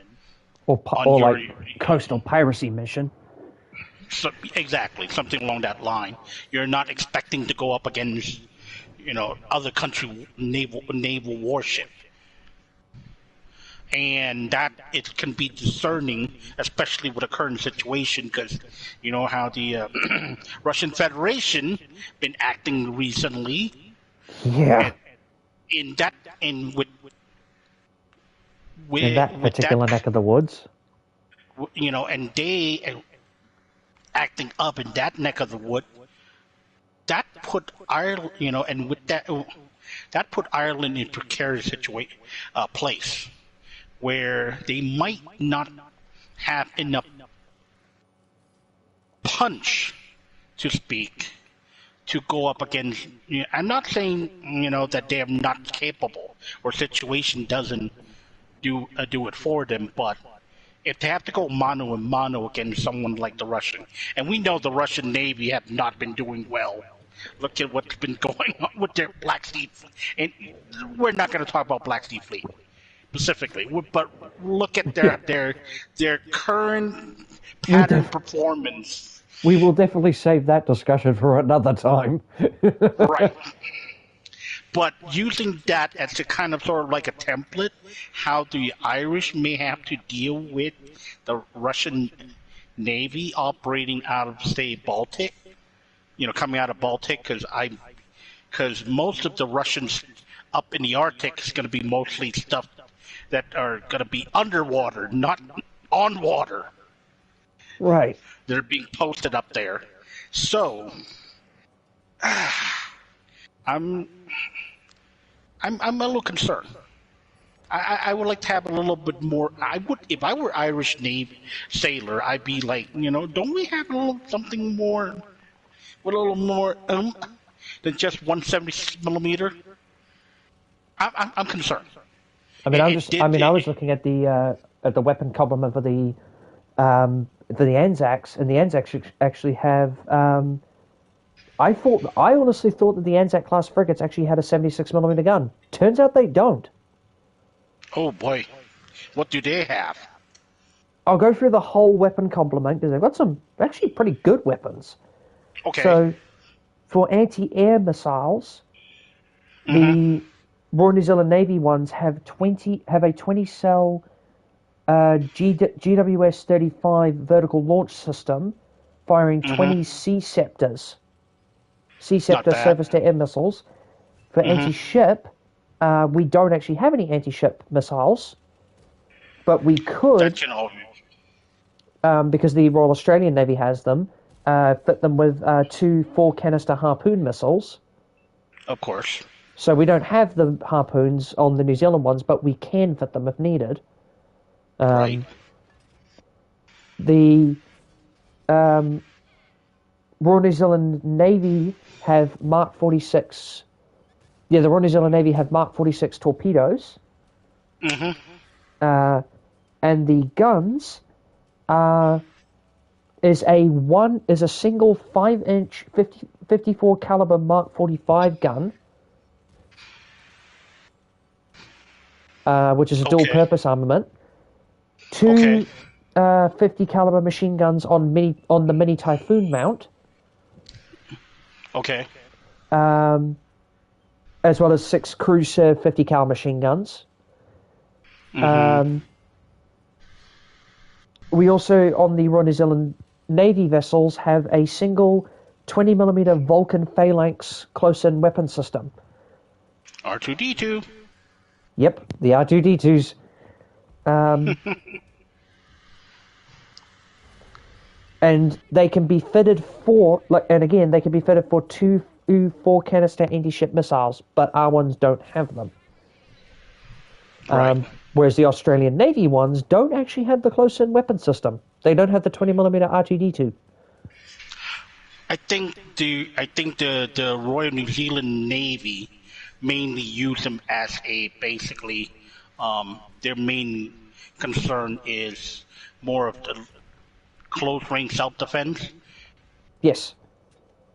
Or like coastal piracy mission. So, exactly, something along that line. You're not expecting to go up against, other country naval warship. And that it can be discerning, especially with the current situation, because you know how the Russian Federation been acting recently. Yeah. In that particular neck of the woods. And they acting up in that neck of the wood. That put Ireland, and with that put Ireland in precarious place, where they might not have enough punch, to speak, to go up against. I'm not saying that they're not capable or situation doesn't do it for them, but if they have to go mano a mano against someone like the Russian, and we know the Russian Navy have not been doing well. Look at what's been going on with their Black Sea, and we're not going to talk about Black Sea Fleet specifically, but look at their current pattern performance. We will definitely save that discussion for another time. Right. But using that as a kind of sort of like a template, how the Irish may have to deal with the Russian Navy operating out of, say, Baltic, coming out of Baltic, because most of the Russians up in the Arctic is going to be mostly stuff that are going to be underwater, not on water. Right. They're being posted up there. So, I'm a little concerned. I would like to have a little bit more. I would, if I were Irish Navy sailor, I'd be like, don't we have a little something more, with a little more than just 170 millimeter? I'm concerned. I mean, I was looking at the weapon complement for the Anzacs, and the Anzacs actually have. I honestly thought that the Anzac class frigates actually had a 76 millimeter gun. Turns out they don't. Oh boy, what do they have? I'll go through the whole weapon complement because they've got some actually pretty good weapons. Okay. So, for anti-air missiles, the Royal New Zealand Navy ones have a 20-cell GWS-35 vertical launch system, firing 20 Sea Scepters. Sea Scepter surface-to-air missiles. For anti-ship, we don't actually have any anti-ship missiles, but we could, because the Royal Australian Navy has them, fit them with 2 4-canister harpoon missiles. Of course. So we don't have the harpoons on the New Zealand ones, but we can fit them if needed. Right. The Royal New Zealand Navy have Mark 46. Yeah, the Royal New Zealand Navy have Mark 46 torpedoes. And the guns is a single 5-inch 54 caliber Mark 45 gun, which is a dual purpose armament. 2 50 caliber machine guns on the Mini Typhoon mount. Okay. As well as 6 cruise serve 50 cal machine guns. We also, on the Royal New Zealand Navy vessels, have a single 20mm Vulcan Phalanx close-in weapon system. R2-D2. Yep, the R2-D2s. And they can be fitted for, they can be fitted for 2 4-canister anti-ship missiles, but our ones don't have them. Right. Whereas the Australian Navy ones don't actually have the close-in weapon system. They don't have the 20mm R2-D2. I think the Royal New Zealand Navy mainly use them as basically their main concern is more of the close-range self-defense. Yes.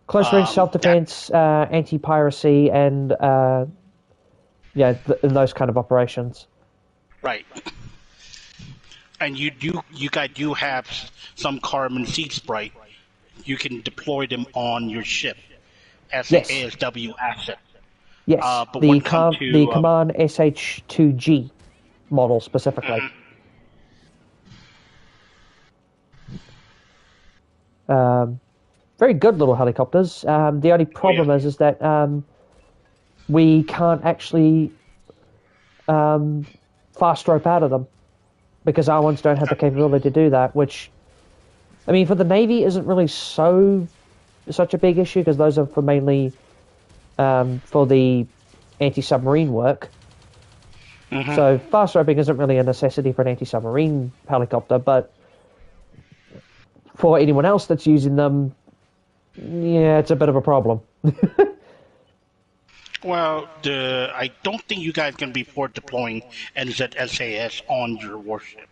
Close-range self-defense, anti-piracy, and those kind of operations. Right. And you guys do have some carbon seed sprite. You can deploy them on your ship as an ASW asset. Yes, but the Command SH-2G model specifically. Very good little helicopters. The only problem is that we can't actually fast rope out of them because our ones don't have the capability to do that, which, I mean, for the Navy isn't really such a big issue because those are for mainly for the anti-submarine work. So fast roping isn't really a necessity for an anti-submarine helicopter, but for anyone else that's using them, it's a bit of a problem. Well, I don't think you guys can be for deploying NZSAS on your warship.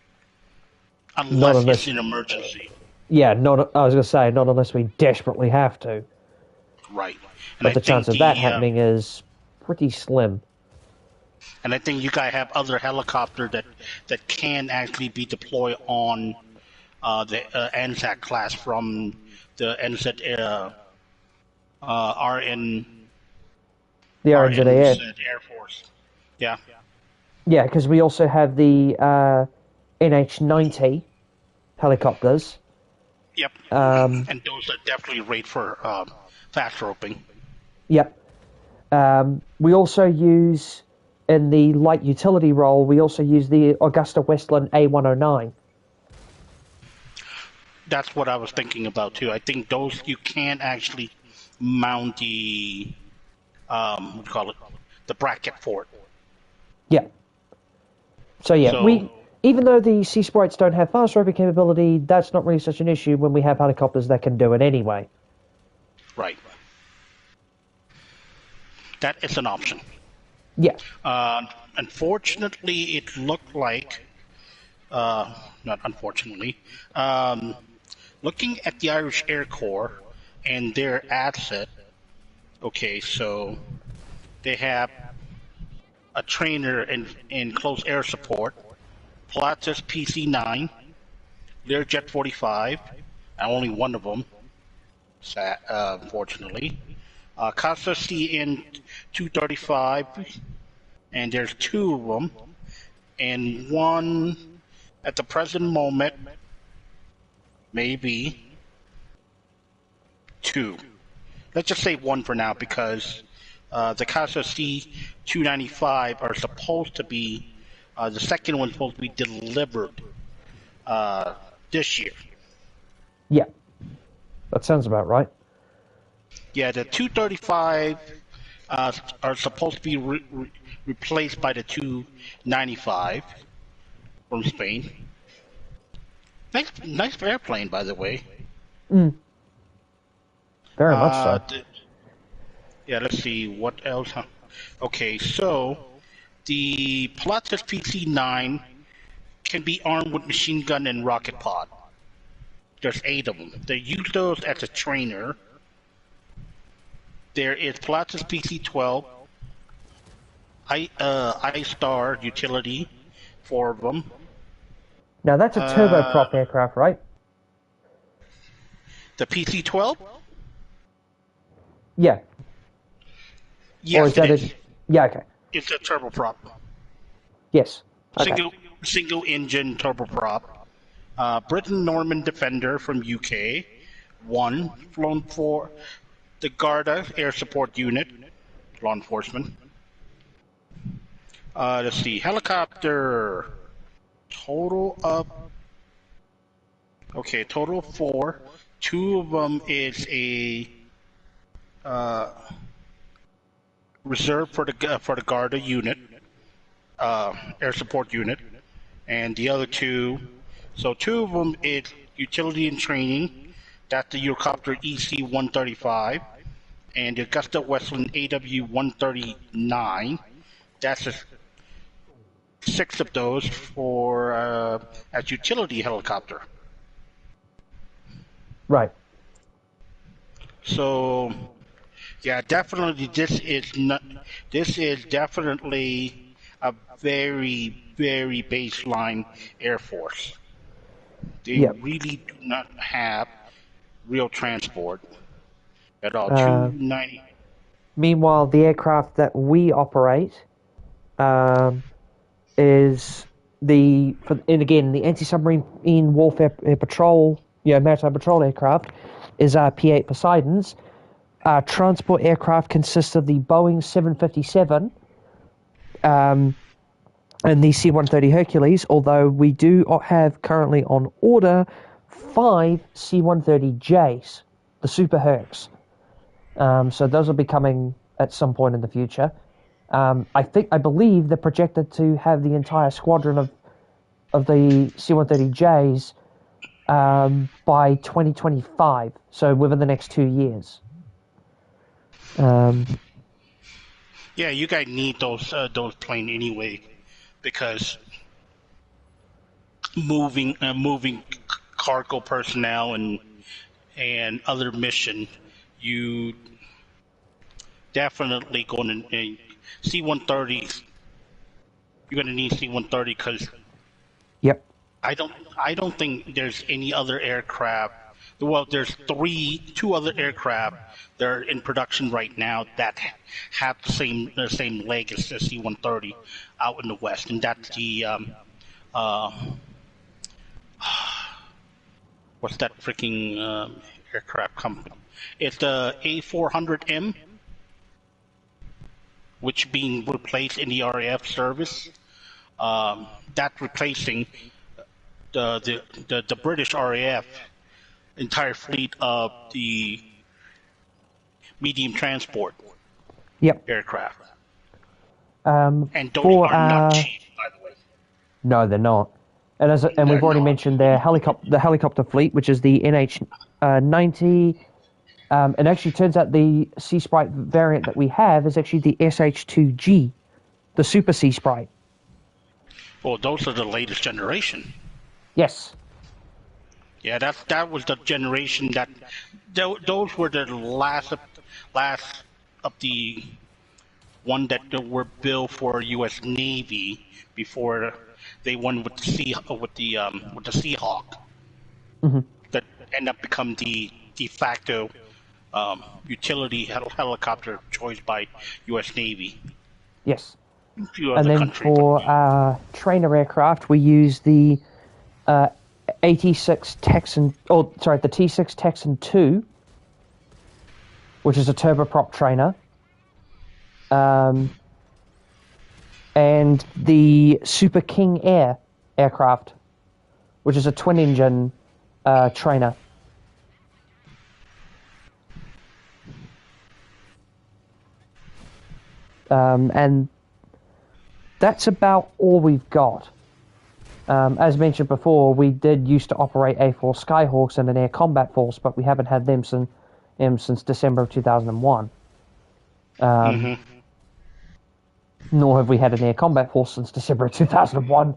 Unless it's an emergency. Yeah, I was going to say, not unless we desperately have to. Right. But the chance of that happening is pretty slim. And I think you guys have other helicopters that can actually be deployed on the Anzac class from the NZ the RNZAF Air Force. Yeah. Yeah, because we also have the NH-90 helicopters. Yep. And those are definitely great for fast roping. Yep. We also use, in the light utility role, we also use the Augusta Westland A109. That's what I was thinking about too. I think those you can actually mount the what do you call it, the bracket for it. Yeah. So yeah, So even though the Sea Sprites don't have fast roping capability, that's not really such an issue when we have helicopters that can do it anyway. right, that is an option. Yeah. Unfortunately, it looked like not unfortunately. Looking at the Irish Air Corps and their asset, okay, so they have a trainer in close air support, Pilatus PC-9, Learjet 45, and only one of them, unfortunately. Casa CN 235, and there's two of them, and one at the present moment, maybe two. Let's just say one for now because the Casa C295 are supposed to be, the second one's supposed to be delivered this year. Yeah. That sounds about right. Yeah, the 235 are supposed to be replaced by the 295 from Spain. Nice airplane, by the way. Very much so. Yeah, let's see what else. Huh? Okay, so the Pilatus PC-9 can be armed with machine gun and rocket pod. There's 8 of them. They use those as a trainer. There is Pilatus PC-12, I-Star utility, 4 of them. Now that's a turboprop aircraft, right? The PC-12? Yeah. Yes, or is that it is. Yeah, okay. It's a turboprop. Yes. Okay. Single engine turboprop. Britain Norman Defender from UK. 1 flown for the Garda Air Support Unit, law enforcement. Let's see, helicopter. Total of 4. 2 of them is a reserve for the Garda unit, air support unit, and the other 2. So 2 of them is utility and training. That's the Eurocopter EC-135 and the Augusta Westland AW-139. That's 6 of those for as utility helicopter. Right. So, yeah, definitely this is definitely a very, very baseline Air Force. They really do not have real transport at all. 290. Meanwhile, the aircraft that we operate is the anti-submarine warfare patrol, maritime patrol aircraft is our P-8 Poseidons. Our transport aircraft consists of the Boeing 757 and the C-130 Hercules, although we do have currently on order 5 C-130Js, the Super Hercs. So those will be coming at some point in the future. I believe they're projected to have the entire squadron of the C-130Js by 2025, so within the next 2 years. Yeah, you guys need those planes anyway, because moving cargo personnel and other mission, you definitely going to C-130s. You're going to need C-130 because I don't think there's any other aircraft. Well, there's 2 other aircraft that are in production right now that have the same leg as the C-130 out in the West, and that's the what's that freaking aircraft company. It's the A400M, which being replaced in the RAF service. That's replacing the British RAF entire fleet of the medium transport Yep. aircraft. Um, And those for are not cheap, by the way. no, they're not. And we've already mentioned the helicopter fleet, which is the NH90. It actually turns out the Sea Sprite variant that we have is actually the SH2G, the Super Sea Sprite. Well, those are the latest generation. Yes. Yeah, that was the generation that those were the last of the one that were built for U.S. Navy before they won with the Seahawk. Mm-hmm. That ended up become the de facto utility helicopter choice by U.S. Navy. Yes. A few And other then countries. for trainer aircraft, we use the AT6 Texan, the T6 Texan 2, which is a turboprop trainer. And the Super King Air aircraft, which is a twin-engine trainer. And that's about all we've got. As mentioned before, we did used to operate A4 Skyhawks and an air combat force, but we haven't had them since December of 2001. Nor have we had an air combat force since December of 2001.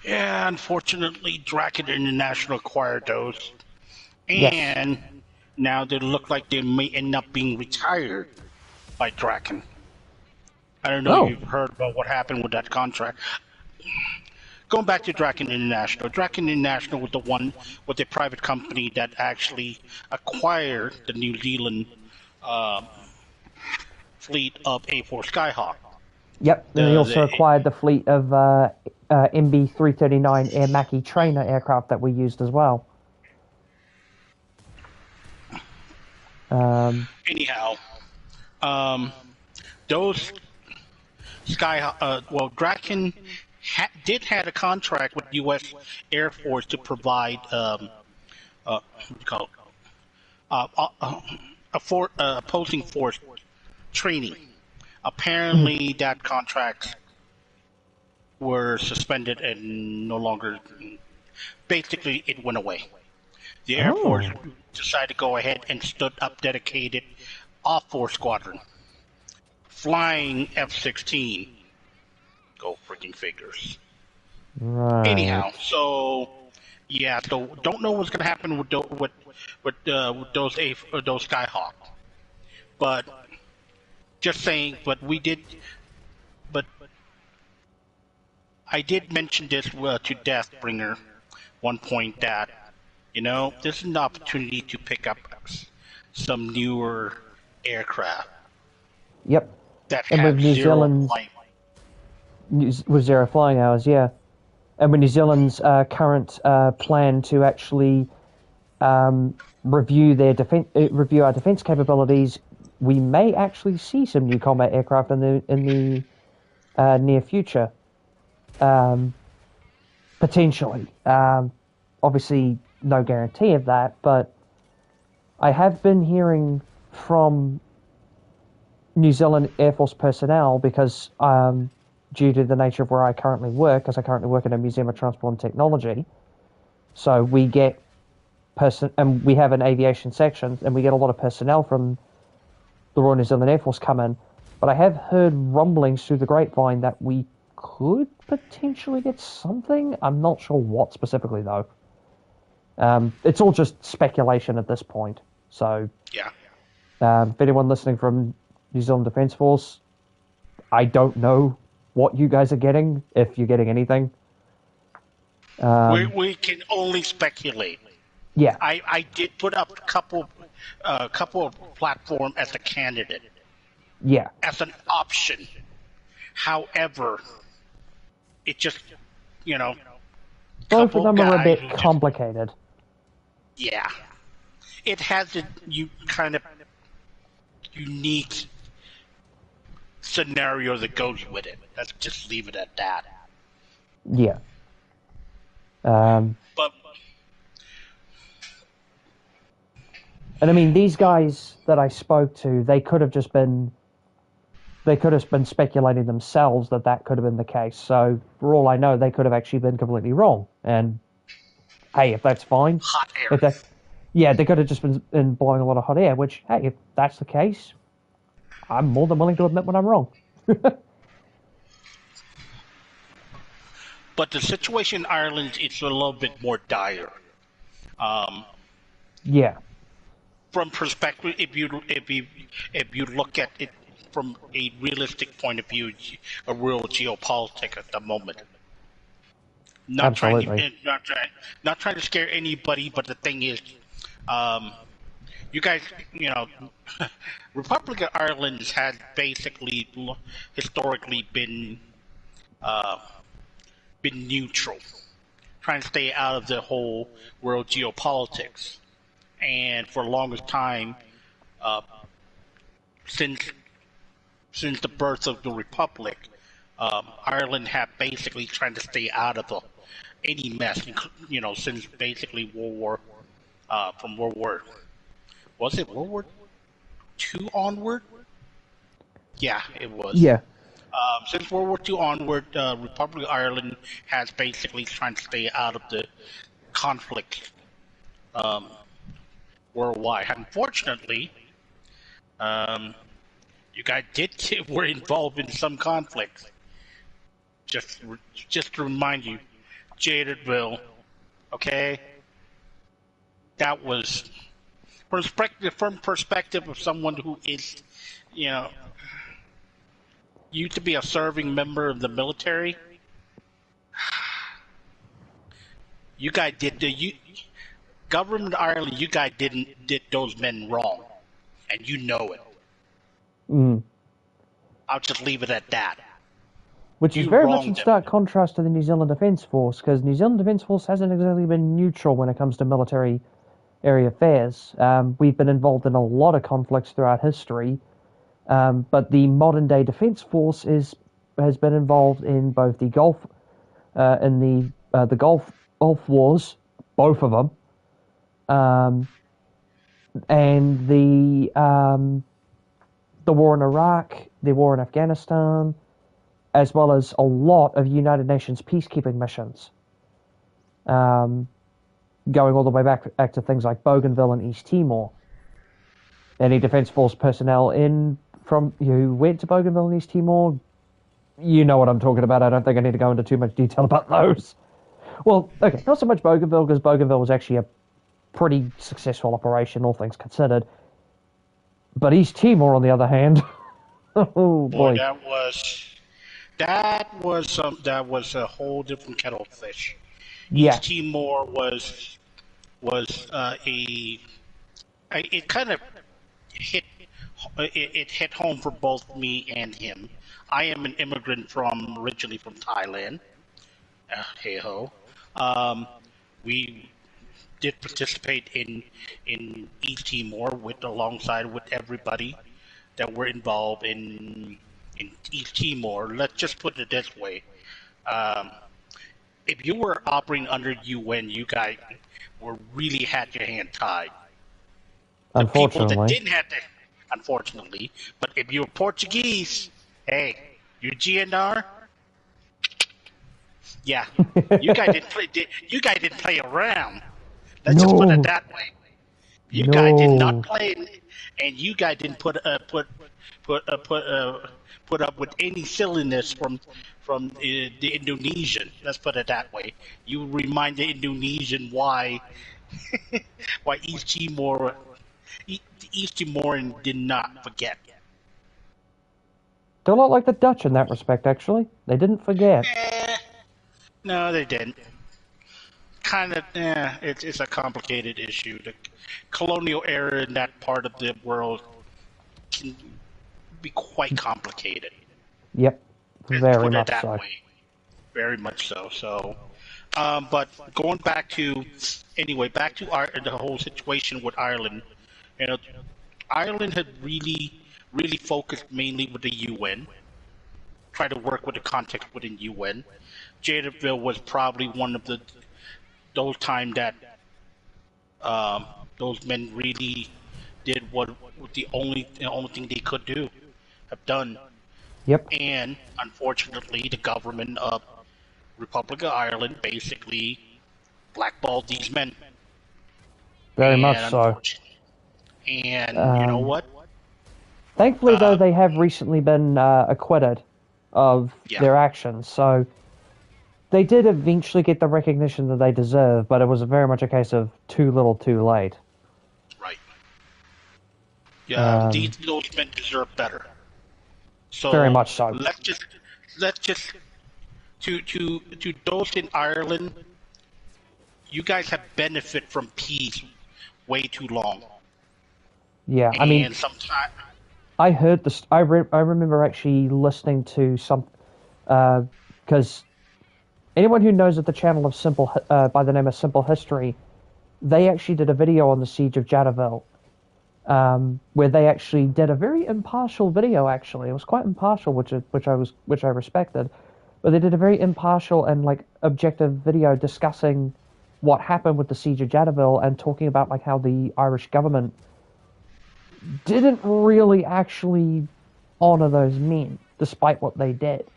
Yeah, unfortunately, Draken International acquired those. Yes. And now they look like they may end up being retired by Draken. I don't know if you've heard about what happened with that contract. Going back to Draken International. Draken International was the private company that actually acquired the New Zealand fleet of A4 Skyhawk. Yep, and they also acquired the fleet of MB339 Air Macchi trainer aircraft that we used as well. Anyhow, those Draken did had a contract with U.S. Air Force to provide opposing force training. Apparently, that contract were suspended and no longer. Basically, it went away. The Air Force decided to go ahead and stood up dedicated off-force squadron, flying F-16. Go freaking figures. Right. Anyhow, so yeah, so don't know what's gonna happen with those Skyhawk, but just saying. But I did mention this to Deathbringer one point that this is an opportunity to pick up some newer aircraft. Yep. That and have with New zero Zealand's flight. with zero flying hours, yeah. And with New Zealand's current plan to actually review our defense capabilities, we may actually see some new combat aircraft in the near future. Potentially. Obviously, no guarantee of that, but I have been hearing from New Zealand Air Force personnel because due to the nature of where I currently work, because I currently work in a Museum of Transport and Technology, so we get and we have an aviation section, and we get a lot of personnel from the Royal New Zealand Air Force come in, but I have heard rumblings through the grapevine that we could potentially get something. I'm not sure what specifically, though. It's all just speculation at this point. So, Yeah. If anyone listening from New Zealand Defence Force, I don't know what you guys are getting, if you're getting anything. We can only speculate. Yeah. I did put up a couple of platform as a candidate. Yeah. As an option. However, it just, both of them are a bit complicated. Yeah. it has a kind of unique scenario that goes with it. Let's just leave it at that. Yeah. But And I mean, these guys that I spoke to, they could have been speculating themselves that could have been the case. So for all I know, they could have actually been completely wrong. And hey, if that's fine, hot air. they could have just been blowing a lot of hot air. Which, hey, if that's the case, I'm more than willing to admit when I'm wrong. But the situation in Ireland is a little bit more dire. Yeah. From perspective, if you look at it from a realistic point of view, a real geopolitics at the moment. Not trying to scare anybody, but the thing is, you guys, Republic of Ireland has basically historically been neutral, trying to stay out of the whole world geopolitics, and for the longest time, since the birth of the Republic, Ireland have basically tried to stay out of any mess, since basically from World War, was it World War II onward? Yeah, it was. Yeah. Since World War II onward, Republic of Ireland has basically tried to stay out of the conflict worldwide. Unfortunately, you guys were involved in some conflicts. Just to remind you, Jadersville, okay? That was from perspective of someone who is, used to be a serving member of the military. You guys government of Ireland, you guys did those men wrong, and you know it. Mm. I'll just leave it at that. Which is very much in stark contrast to the New Zealand Defence Force, because New Zealand Defence Force hasn't exactly been neutral when it comes to military area affairs. We've been involved in a lot of conflicts throughout history, but the modern day Defence Force has been involved in both the Gulf Gulf Wars, both of them, and the war in Iraq, the war in Afghanistan, as well as a lot of United Nations peacekeeping missions, going all the way back to things like Bougainville and East Timor. Any Defence Force personnel who went to Bougainville and East Timor, you know what I'm talking about. I don't think I need to go into too much detail about those. Well, okay, not so much Bougainville, because Bougainville was actually a pretty successful operation, all things considered. But East Timor, on the other hand, oh boy, that was a whole different kettle of fish. Yeah. East Timor was it kind of hit home for both me and him. I am an immigrant originally from Thailand. Hey ho. We did participate in East Timor alongside with everybody that were involved in East Timor. Let's just put it this way: if you were operating under UN, you guys really had your hand tied. The people that didn't have to, unfortunately, but if you were Portuguese, hey, you're GNR. Yeah, you guys didn't play. You guys didn't play around. Let's just put it that way. You guys did not play, and you guys didn't put up with any silliness from the Indonesian. Let's put it that way. You remind the Indonesian why East Timoran did not forget. They're a lot like the Dutch in that respect, actually. They didn't forget. No, they didn't. It's a complicated issue. The colonial era in that part of the world can be quite complicated. Yep, very much so. Very much so. So, But going back to the whole situation with Ireland. You know, Ireland had really focused mainly with the UN, try to work with the context within UN. Jadaville was probably one of those time that um, those men really did what the only thing they could do have done, Yep, and unfortunately, the government of Republic of Ireland basically blackballed these men, very much and so. unfortunately, and you know Um, what? Thankfully, though, Uh, they have recently been acquitted of yeah, their actions, so they did eventually get the recognition that they deserve, but it was very much a case of too little, too late. right. Yeah, Um, those men deserve better. Very So much so. let's just to those in Ireland, you guys have benefit from peace way too long, Yeah, I mean, and sometimes I heard this. I remember actually listening to some because anyone who knows of the channel of by the name of Simple History, they actually did a video on the siege of Jadaville, where they actually did a very impartial video. Actually, it was quite impartial, which I respected. But they did a very impartial and like objective video discussing what happened with the siege of Jadaville and talking about like how the Irish government didn't really actually honor those men, despite what they did.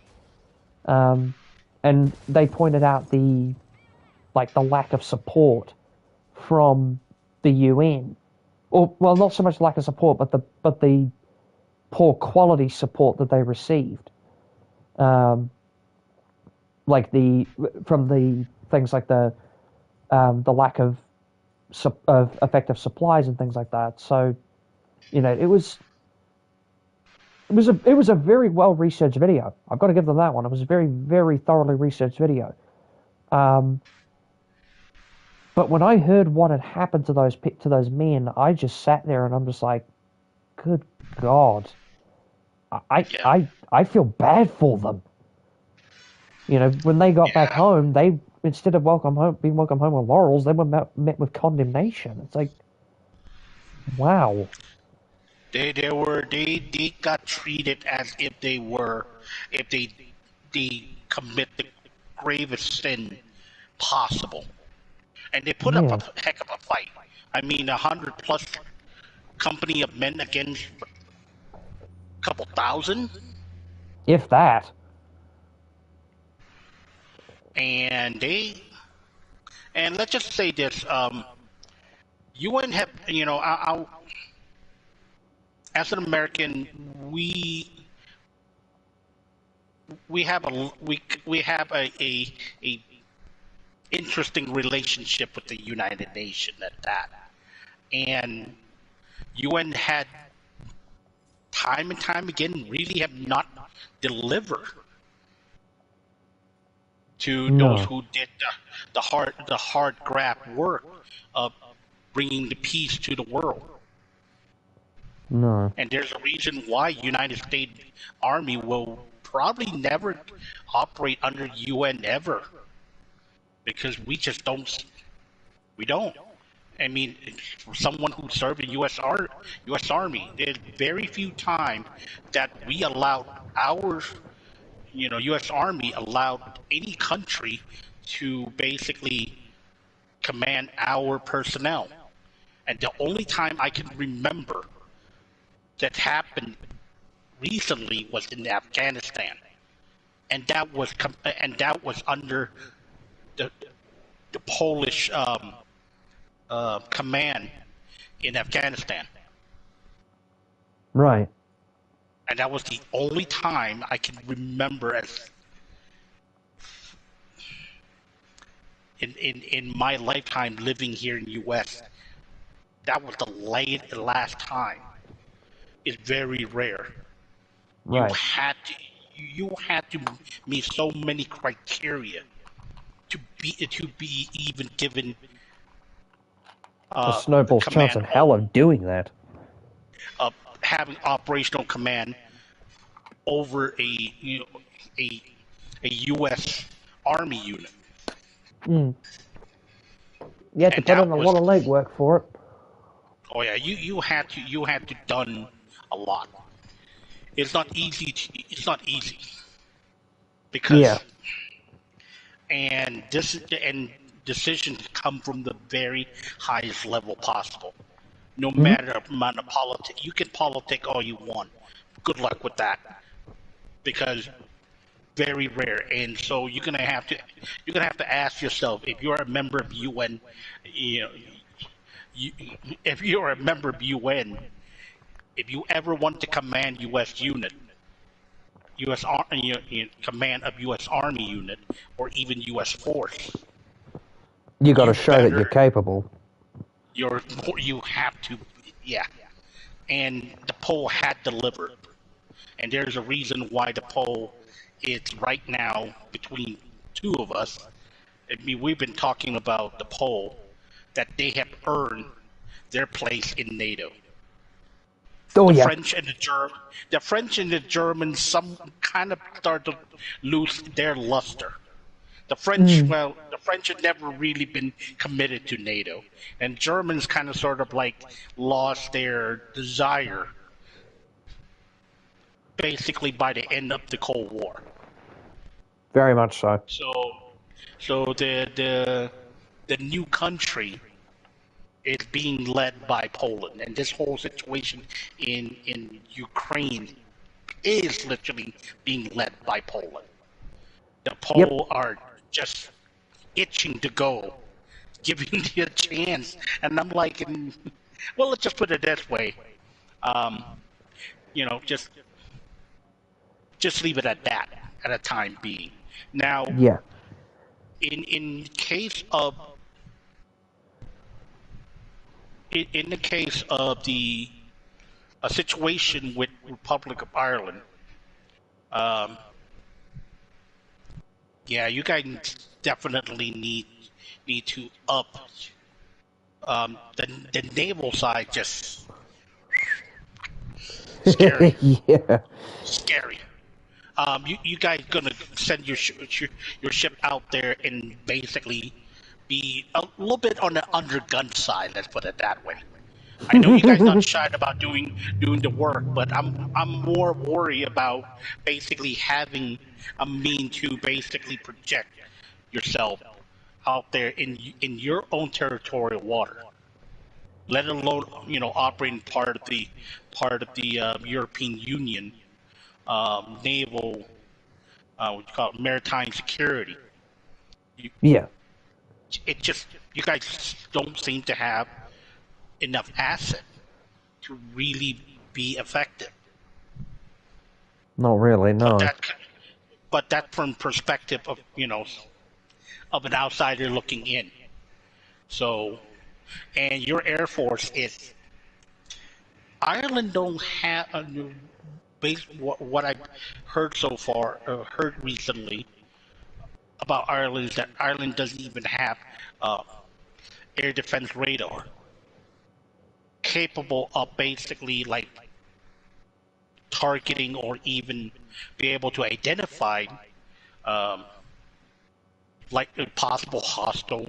Um, and they pointed out the lack of support from the UN, or well, not so much lack of support, but the poor quality support that they received, um, like the from the things like the lack of effective supplies and things like that. So it was a very well researched video. I've got to give them that one. It was a very thoroughly researched video. Um, but when I heard what had happened to those men, I just sat there and I'm just like, good God, I yeah, I I feel bad for them. When they got back yeah, home, they instead of being welcome home with laurels, they were met with condemnation. It's like, wow, they got treated as if they commit the gravest sin possible, and they put up yeah, a heck of a fight. I mean, 100+ company of men against a couple thousand, if that, and let's just say this: UN have as an American, we have a interesting relationship with the United Nations at that, and UN had time and time again really have not delivered to those no, who did the hard graft work of bringing the peace to the world. no, And there's a reason why United States Army will probably never operate under UN ever, because we just don't. We don't. I mean, for someone who served in U.S. Army, there's very few times that we allowed our, U.S. Army allowed any country to basically command our personnel. And the only time I can remember that happened recently was in Afghanistan, and that was under the Polish command in Afghanistan, right, and that was the only time I can remember as in my lifetime living here in the U.S. That was the last time. It's very rare. You right. had to you had to meet so many criteria to be even given A the snowball's chance command in hell of doing that. of having operational command over a U.S. Army unit. Mm. You have to and put in that a was lot of legwork for it. oh yeah, you had to done a lot. It's not easy Yeah. because and decisions come from the very highest level possible. No Hmm. matter amount of politics, you can politic all you want. Good luck with that because very rare. And so you're gonna have to ask yourself if you're a member of UN, you know, you, if you're a member of UN, if you ever want to command U.S. unit, U.S. command of U.S. Army unit, or even U.S. force, You got to you show that you're better capable. you have to, yeah. And the poll had delivered, and there's a reason why the poll is right now between two of us. I mean, we've been talking about the poll that they have earned their place in NATO. Oh The yeah. French and the French and the Germans, some kind of start to lose their luster. The French, Mm. well, the French had never really been committed to NATO, and Germans kind of sort of like lost their desire, basically by the end of the Cold War. Very much so. So, so the new country is being led by Poland, and this whole situation in Ukraine is literally being led by Poland. The Yep. Poles are just itching to go, giving you a chance, and I'm like, well, let's just put it this way, um, you know, just leave it at that at a time being. Now, Yeah. in case of in the case of the a situation with Republic of Ireland, um, yeah, you guys definitely need to up the naval side. Just scary, Yeah. scary. You guys gonna send your ship out there and basically be a little bit on the undergun side. Let's put it that way. I know you guys not shy about doing the work, but I'm more worried about basically having a mean to basically project yourself out there in your own territorial water, let alone operating part of the European Union naval what you call it, maritime security. You, Yeah. it just you guys don't seem to have enough asset to really be effective. Not really. But No. that from perspective of of an outsider looking in. So, and your Air Force is Ireland don't have based what I've heard so far, heard recently about Ireland is that Ireland doesn't even have uh, air defense radar capable of basically like targeting or even be able to identify um, like a possible hostile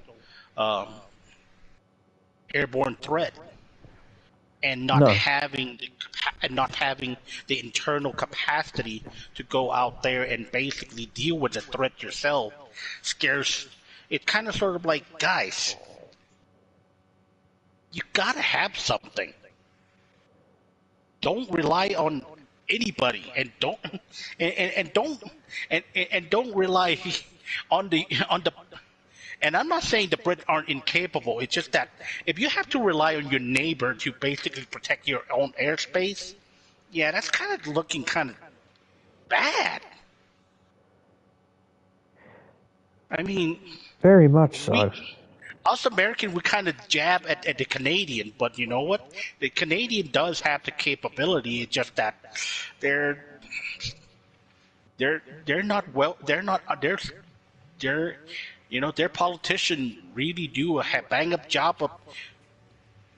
um, airborne threat, and No. not having the internal capacity to go out there and basically deal with the threat yourself scares. It's kind of sort of like, guys, you gotta have something. Don't rely on anybody, and don't and don't rely on the. And I'm not saying the Brits aren't incapable. It's just that if you have to rely on your neighbor to basically protect your own airspace, yeah, that's kind of looking kind of bad. I mean, Very much so. we us Americans, we kind of jab at the Canadian, but you know what? The Canadian does have the capability. It's just that they're they're not well. They're not. They're their politicians really do a bang up job of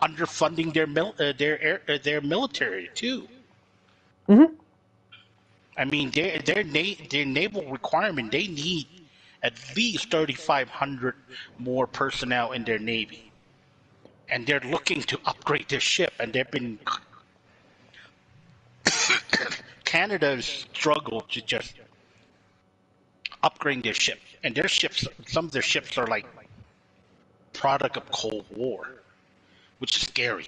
underfunding their military too. Hmm. I mean, their naval requirement, they need at least 3,500 more personnel in their navy, and they're looking to upgrade their ship. And they've been Canada's struggled to just upgrade their ship, and their ships, some of their ships are like product of Cold War, which is scary.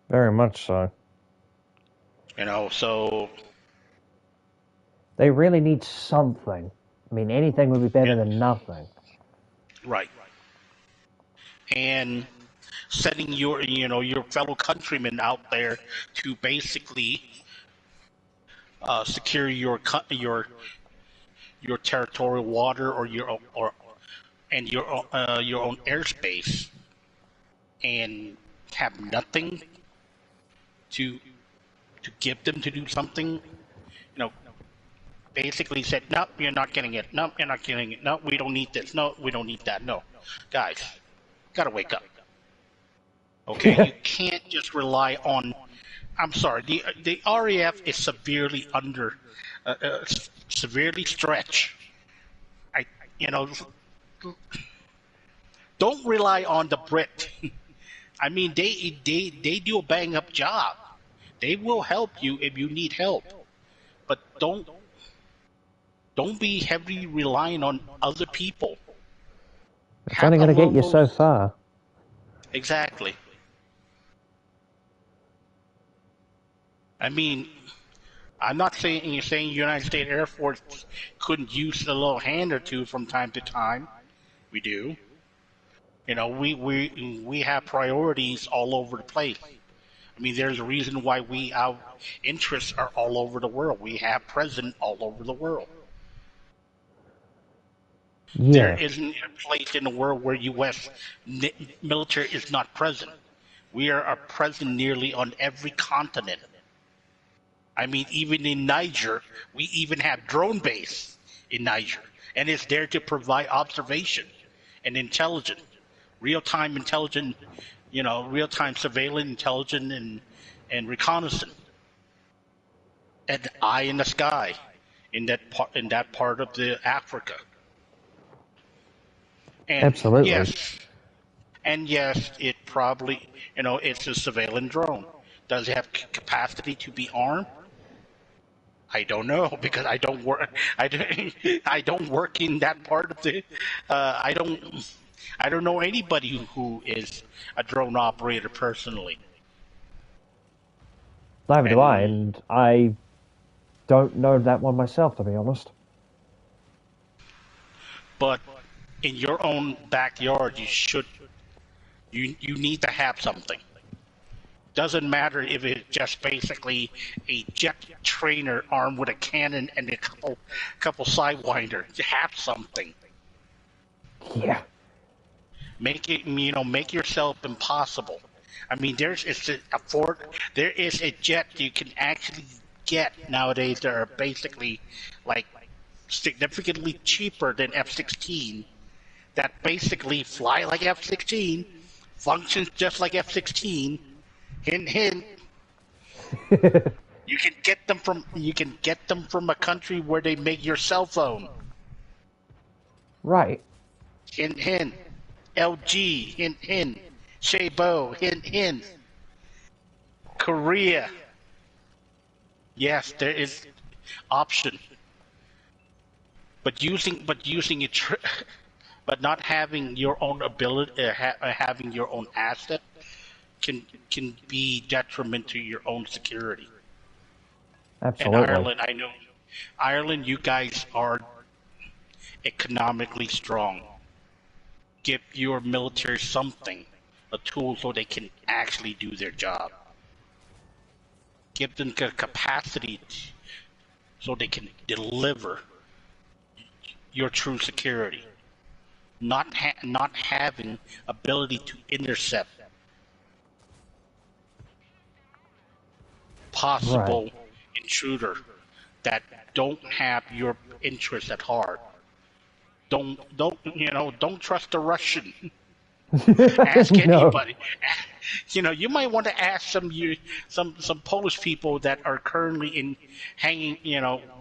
Very much so. So they really need something. I mean, anything would be better than nothing. Right. And setting your fellow countrymen out there to basically secure your territorial water or your own airspace, and have nothing to give them to do something. Basically said, no, you're not getting it. No, you're not getting it. No, we don't need this. No, we don't need that. No, guys, gotta wake up. Okay, you can't just rely on. I'm sorry, the RAF is severely severely stretched. Don't rely on the Brit. I mean, they do a bang up job. They will help you if you need help, but don't be heavily relying on other people. It's only going to get you so far. Exactly. I mean, I'm not saying United States Air Force couldn't use a little hand or two from time to time. We do. We have priorities all over the place. I mean, there's a reason why our interests are all over the world. We have presence all over the world. Yeah. There isn't a place in the world where U.S. military is not present. We are present nearly on every continent. I mean, even in Niger, we even have drone base in Niger, and it's there to provide observation and intelligence, real-time intelligence, real-time surveillance, intelligence, and reconnaissance. An eye in the sky in that part of the Africa. And absolutely. Yes, it probably, it's a surveillance drone. Does it have capacity to be armed? I don't know, because I don't work. I don't work in that part of the. I don't know anybody who is a drone operator personally. Neither do I, and I don't know that one myself, to be honest. But in your own backyard, you need to have something. Doesn't matter if it's just basically a jet trainer armed with a cannon and a couple sidewinder. You have something. Yeah. Make yourself impossible. I mean, there is a jet you can actually get nowadays that are basically like significantly cheaper than F-16. That basically fly like F-16, functions just like F-16. Hint, hint. You can get them from a country where they make your cell phone. Right. Hint, hint. LG. Hint, hint. Shabo. Hint, hint. Korea. Yes, there is option. But but not having your own ability, having your own asset, can be detriment to your own security. Absolutely. And Ireland, you guys are economically strong. Give your military something, a tool, so they can actually do their job. Give them the capacity so they can deliver your true security. Not having ability to intercept possible intruder that don't have your interests at heart. Don't trust the Russian. Ask anybody. No. You might want to ask some Polish people that are currently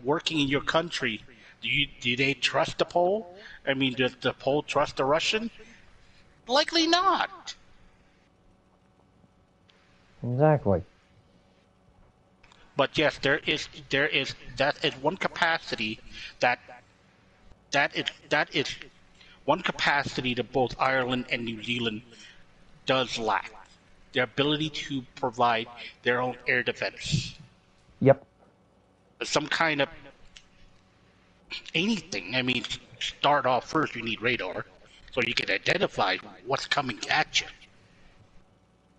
working in your country Do they trust the Pole? I mean, does the Pole trust the Russian? Likely not. Exactly. But yes, there is that is one capacity that that is one capacity that both Ireland and New Zealand does lack: their ability to provide their own air defense. Yep. Some kind of anything. I mean, start off first, you need radar, so you can identify what's coming at you.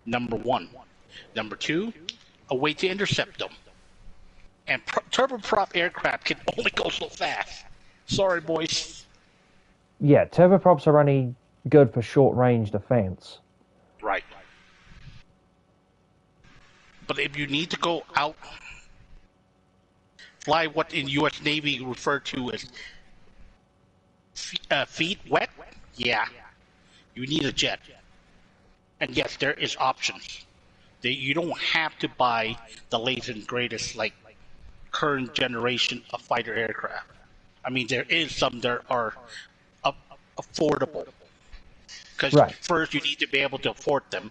Number one. Number two, a way to intercept them. And turboprop aircraft can only go so fast. Sorry, boys. Yeah, turboprops are only good for short-range defense. Right. But if you need to go out, fly what in U.S. Navy refer to as feet wet, yeah, you need a jet. And yes, there is options. You don't have to buy the latest and greatest, like, current generation of fighter aircraft. I mean, there is some that are affordable. Because Right. first you need to be able to afford them,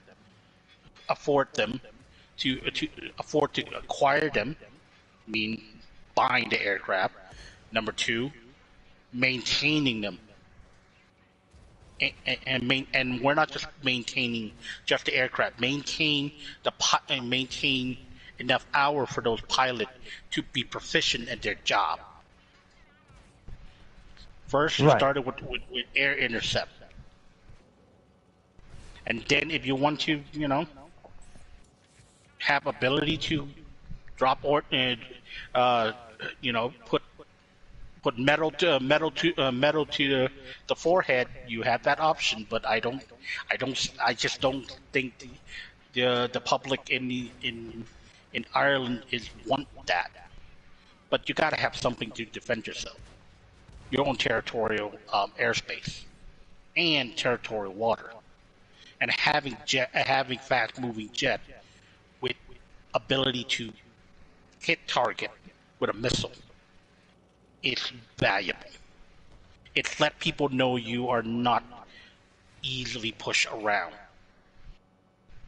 to afford to acquire them, I mean buying the aircraft. Number two, maintaining them. And we're not just maintaining just the aircraft. Maintain enough hours for those pilots to be proficient at their job. First, you Right. started with air intercept, and then if you want to, have ability to drop or put metal to the forehead, you have that option. But I just don't think the public in Ireland want that. But you got to have something to defend yourself, your own territorial airspace and territorial water, and having fast moving jet with ability to hit target with a missile. It's valuable. It's let people know you are not easily pushed around.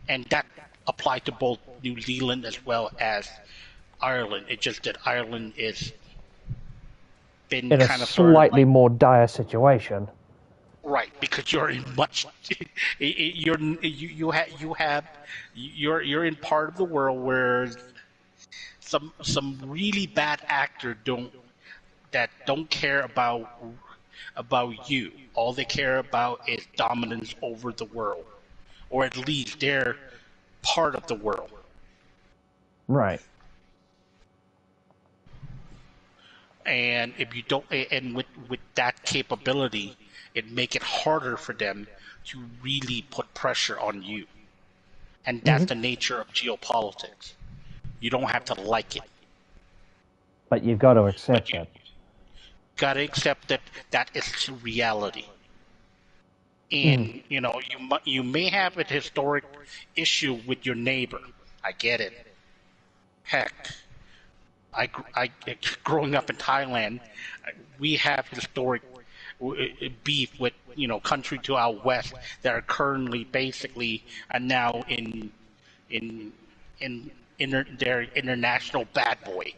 And that applies to both New Zealand as well as Ireland. It's just that Ireland is been In a kind of sort of slightly like, more dire situation. right, because you're in much you're in part of the world where some really bad actor don't care about you. All they care about is dominance over the world, or at least they're part of the world. Right. And if you don't, and with that capability, it make it harder for them to really put pressure on you. And that's the nature of geopolitics. You don't have to like it, But you've got to accept but you it. gotta accept that that is reality. And you may have a historic issue with your neighbor. I get it. Heck, I growing up in Thailand, we have historic beef with country to our west that are currently basically now in their international bad boy.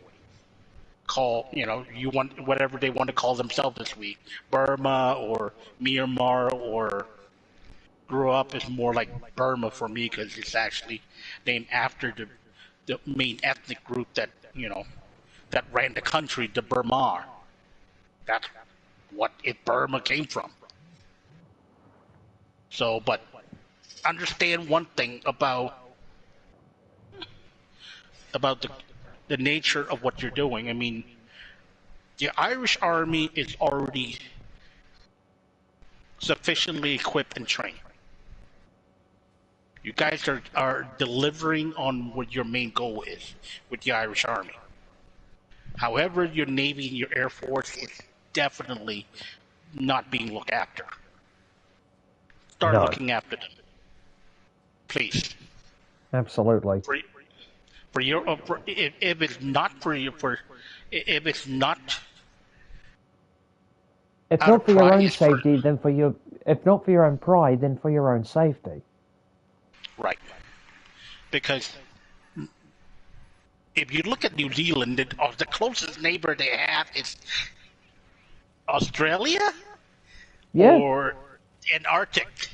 Call you want whatever they want to call themselves this week, Burma or Myanmar, or grew up is more like Burma for me because it's actually named after the main ethnic group that ran the country, the Burma. That's what Burma came from. So, but understand one thing about the nature of what you're doing. I mean, the Irish Army is already sufficiently equipped and trained. You guys are delivering on what your main goal is with the Irish Army. However, your Navy and your Air Force is definitely not being looked after. Start No. looking after them, please. Absolutely. For your if it's not for you, if it's not if out of not for your pride, own it's for safety, then for your if not for your own pride, then for your own safety. right. Because if you look at New Zealand, the closest neighbor they have is Australia Yeah, or Antarctic.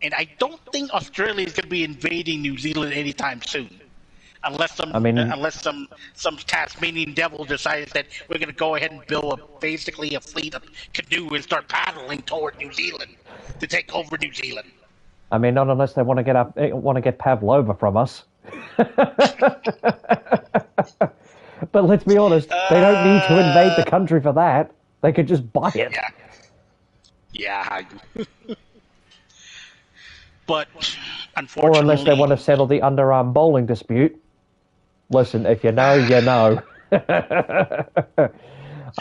And I don't think Australia is going to be invading New Zealand anytime soon, I mean, unless some Tasmanian devil decides that we're going to go ahead and build basically a fleet of canoe and start paddling toward New Zealand to take over New Zealand. not unless they want to get Pavlova from us. But let's be honest, they don't need to invade the country for that. They could just buy it. Yeah, yeah. But Or unless they unfortunately, want to settle the underarm bowling dispute. Listen, if you know, you know. I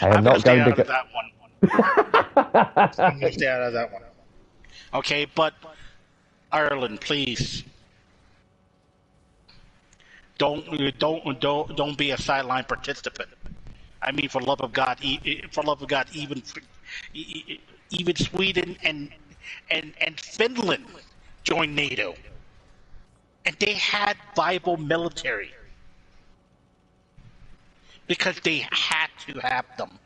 am I'm going to not stay going to out go. of that one. I'm going to stay out of that one. Okay, but Ireland, please don't be a sideline participant. I mean, for love of God, for love of God, even Sweden and Finland joined NATO, and they had viable military because they had to have them.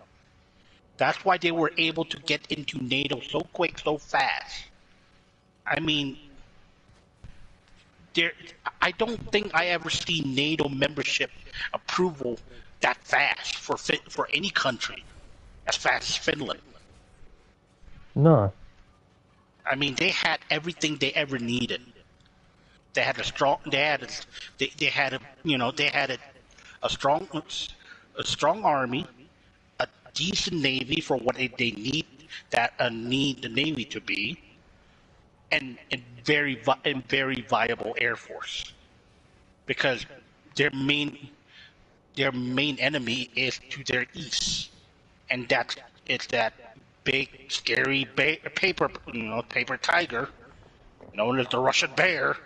That's why they were able to get into NATO so quick, so fast. I mean, there. I don't think I ever see NATO membership approval that fast for any country, as fast as Finland. No. I mean, they had everything they ever needed. They had a strong. They had a they had a strong army, a decent navy for what they need need the navy to be, and very viable air force, because their main enemy is to their east, and it's that big scary paper tiger known as the Russian bear.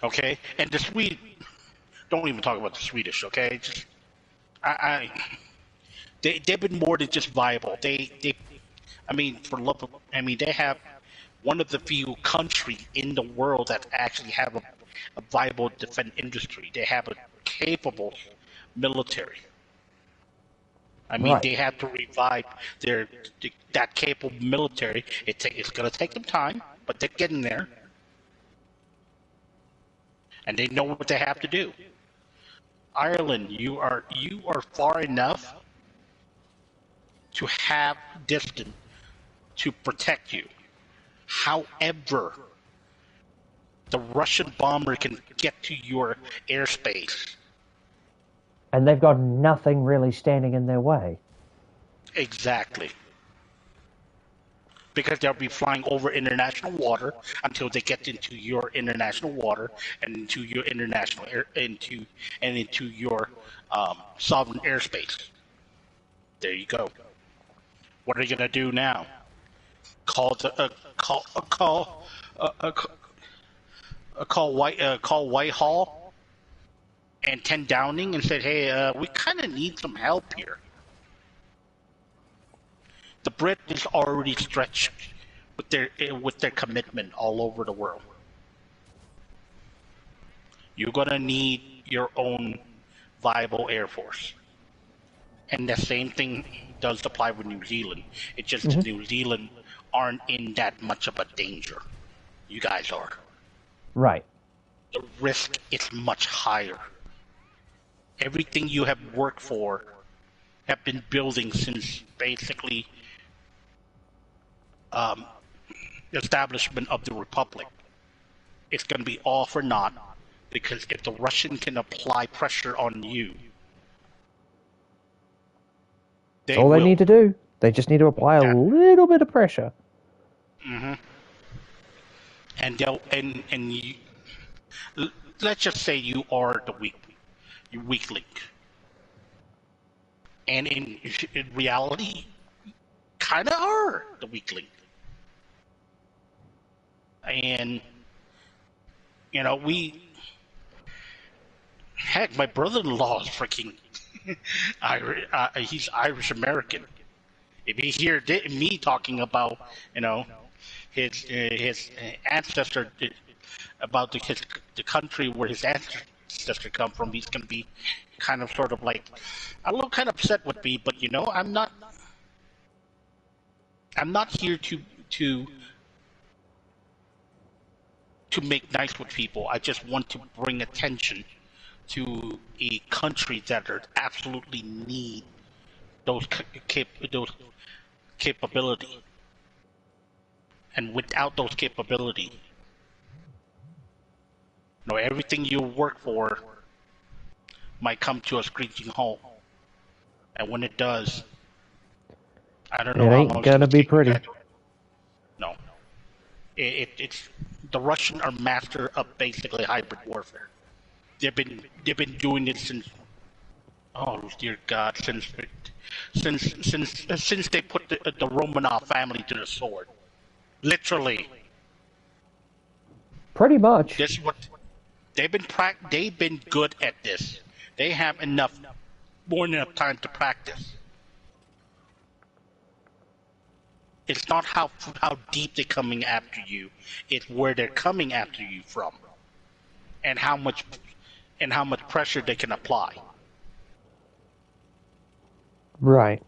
Okay, and the Swede. Don't even talk about the Swedish. Okay, just I they've been more than just viable. I mean, for love of, I mean, they have one of the few countries in the world that actually have a viable defense industry. They have a capable military. I mean, Right. they have to revive their that capable military. It's going to take them time, but they're getting there, and they know what they have to do. Ireland, you are far enough to have distance to protect you. However, the Russian bomber can get to your airspace. And they've got nothing really standing in their way. Exactly. Because they'll be flying over international water until they get into your international water and into your international air into your sovereign airspace. There you go. What are you gonna do now? Call Whitehall and 10 Downing and said, "Hey, we kind of need some help here." The Brit is already stretched with their commitment all over the world. You're gonna need your own viable air force, and the same thing does apply with New Zealand. It's just Mm-hmm. New Zealand aren't in that much of a danger. You guys are. Right. The risk is much higher. Everything you have worked for have been building since basically the establishment of the Republic. It's going to be all for naught, because if the Russian can apply pressure on you, That's all they will. need to do. They just need to apply a Yeah. little bit of pressure. And they'll and you, let's just say you are the weak link, and in reality, kind of are the weak link. And heck, my brother-in-law is freaking He's Irish American. If he hear me talking about, you know, his ancestor about the country where his ancestor come from, he's gonna be kind of sort of like a little kind of upset with me. But I'm not here to to make nice with people. I just want to bring attention to a country that are absolutely need those those capability, and without those capability, everything you work for might come to a screeching halt. And when it does, I don't It know how ain't long it's gonna gonna be take. pretty. No, it's the Russians are master of basically hybrid warfare. They've been doing it since, oh dear God, since they put the Romanov family to the sword. Literally, Pretty much. this is what they've been good at this. They have more than enough time to practice. It's not how deep they're coming after you. It's where they're coming after you from, and how much pressure they can apply. Right.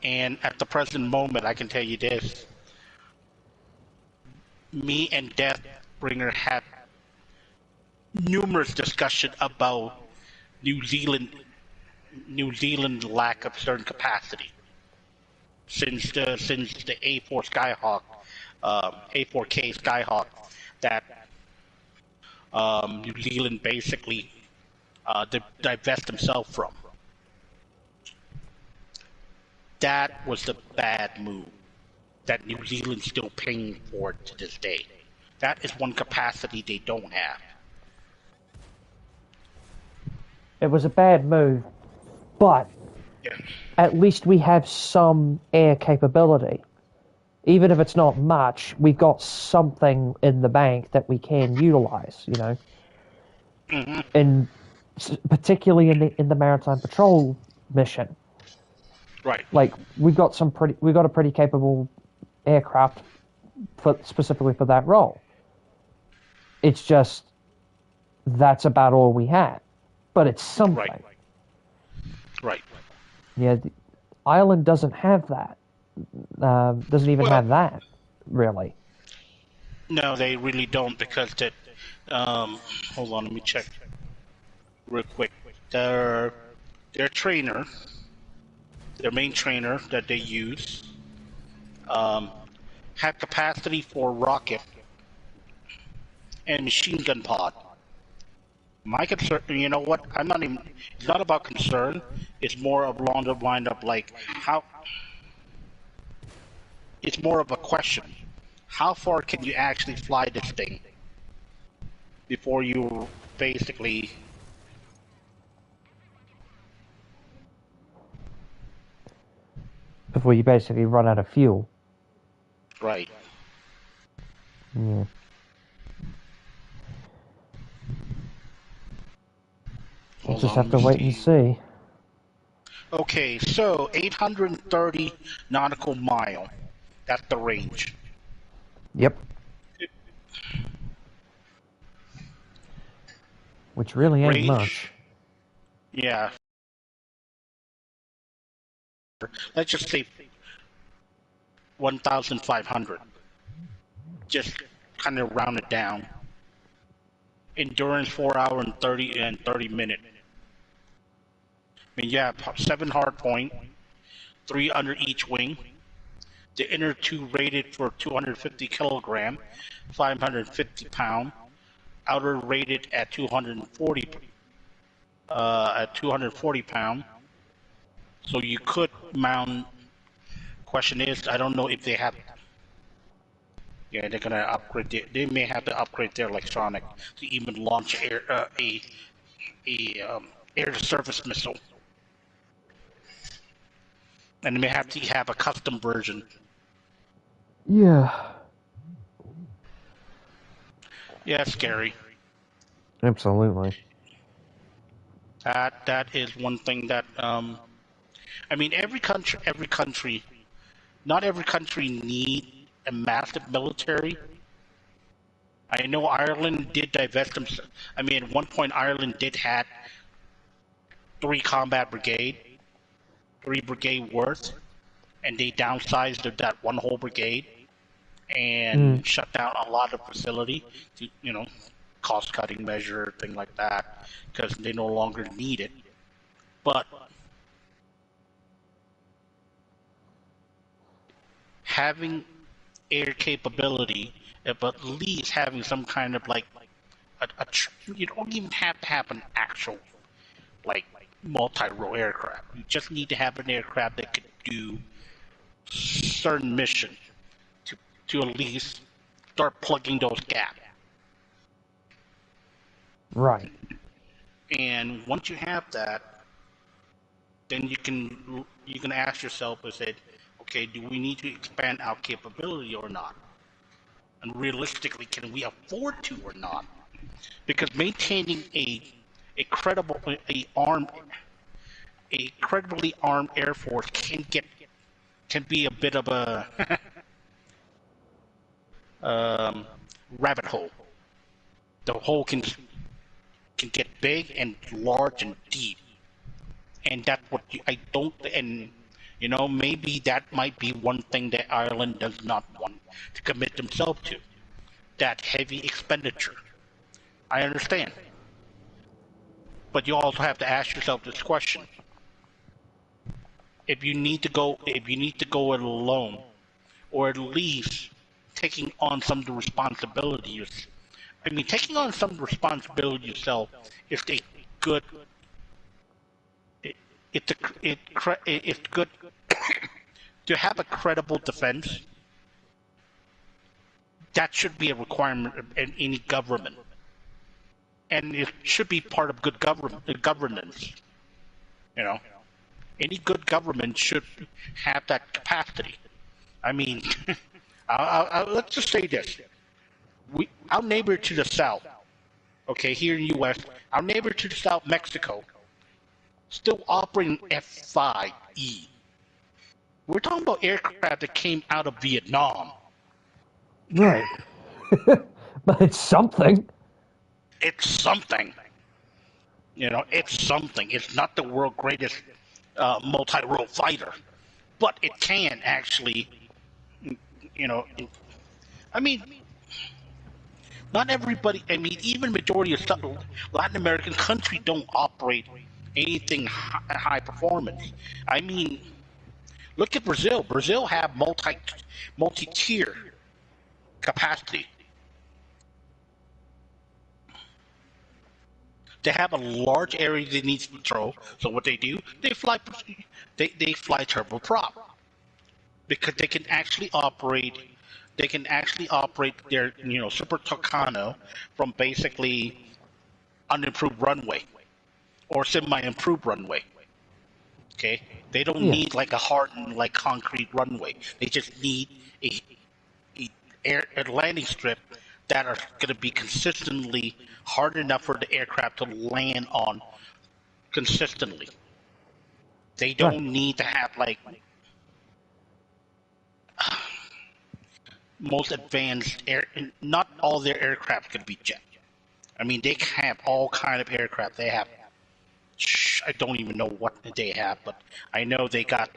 And at the present moment, I can tell you this: me and Deathbringer had numerous discussion about New Zealand lack of certain capacity since the A4 Skyhawk, A4K Skyhawk that New Zealand basically divest himself from. That was the bad move that New Zealand's still paying for to this day. That is one capacity they don't have. It was a bad move, but Yeah. at least we have some air capability. Even if it's not much, we've got something in the bank that we can utilize, and particularly in the maritime patrol mission. Right. Like we've got a pretty capable aircraft specifically for that role. It's just that's about all we have, but it's something. Right. Yeah, Ireland doesn't have that. Doesn't even Well, have that, really. no, they really don't, because that. Hold on, let me check real quick. Their trainer, their main trainer that they use, um, had capacity for rocket and machine gun pod. My concern, you know what? I'm not even. It's not about concern. It's more along the line of like how. It's more of a question. How far can you actually fly this thing before you basically? Before you basically run out of fuel. Right. Yeah. We'll just have to wait and see. Okay, so 830 nautical mile. That's the range. Yep. Which really ain't Range? much. Yeah. Let's just say 1,500. Just kind of round it down. Endurance 4 hour and 30 minute. I mean, yeah, 7 hard point, 3 under each wing. The inner 2 rated for 250 kilogram, 550 pound. Outer rated at 240 pound. So you could mount. Question is, I don't know if they have. Yeah, they're gonna upgrade. They may have to upgrade their electronic to even launch air to surface missile, and they may have to have a custom version. Yeah. Yeah, it's scary. Absolutely. That is one thing that I mean, every country, not every country need a massive military. I know Ireland did divest themselves. I mean, at one point Ireland did had three combat brigade, three brigade worth, and they downsized that one whole brigade and shut down a lot of facility to, cost cutting measure, thing like that, because they no longer need it. But having air capability, but at least having some kind of like you don't even have to have an actual like multi-role aircraft. You just need to have an aircraft that could do certain mission to at least start plugging those gaps. Right. And once you have that, then you can ask yourself and say, okay, do we need to expand our capability or not? And realistically, can we afford to or not? Because maintaining a credibly armed air force can be a bit of a rabbit hole. The hole can get big and large and deep, and that's what I don't. And maybe that might be one thing that Ireland does not want to commit themselves to. That heavy expenditure. I understand, but you also have to ask yourself this question: if you need to go it alone, or at least taking on some of the responsibilities. I mean, taking on some responsibility yourself is a good. It's good to have a credible defense. That should be a requirement in any government, and it should be part of good governance. Any good government should have that capacity. I mean, let's just say this: our neighbor to the south, okay, here in the U.S., our neighbor to the south, Mexico, still operating F-5E. We're talking about aircraft that came out of Vietnam. Right. But it's something. It's something. It's something. It's not the world's greatest multi-role fighter, but it can actually, I mean, not everybody. I mean, even majority of Latin American countries don't operate anything high performance. I mean, look at Brazil. Brazil have multi-tier capacity. They have a large area they need to patrol. So what they do, they fly turboprop because they can actually operate. They can actually operate their Super Tucano from basically unimproved runway or semi-improved runway. Okay, they don't need like a hardened like concrete runway. They just need a landing strip that are going to be consistently hard enough for the aircraft to land on consistently. They don't need to have like most advanced air. Not all their aircraft could be jet. I mean, they have all kind of aircraft. They have. I don't even know what they have, but I know they got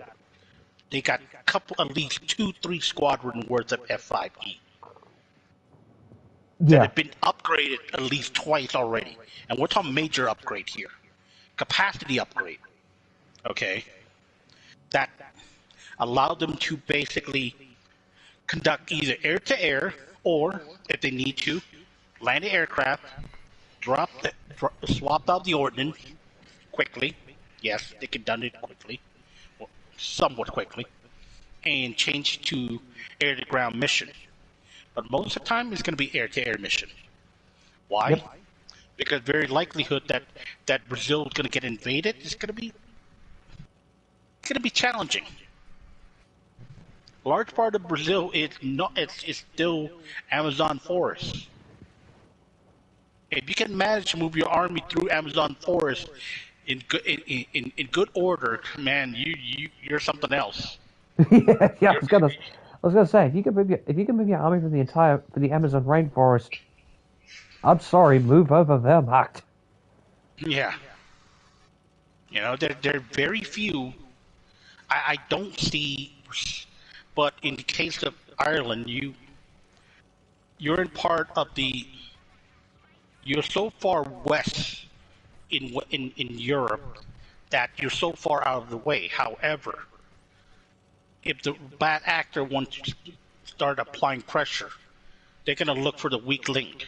a couple, at least 2-3 squadron worth of F-5E. That have been upgraded at least twice already. And we're talking major upgrade here. Capacity upgrade. Okay? That allowed them to basically conduct either air-to-air or, if they need to, land the aircraft, swap out the ordnance quickly. Yes, they can done it quickly. Well, somewhat quickly. And change to air-to-ground mission. But most of the time, it's going to be air-to-air mission. Why? Yep. Because very likelihood that Brazil is going to get invaded is going to be challenging. A large part of Brazil is not. It's still Amazon forest. If you can manage to move your army through Amazon forest in good order, man. You're something else. Yeah. You're, I was gonna say, if you can move your army for the Amazon rainforest, I'm sorry, move over Wehrmacht. yeah. There are very few. I don't see, but in the case of Ireland, you're in part of the. You're so far west in Europe that you're so far out of the way. However, if the bad actor wants to start applying pressure, they're going to look for the weak link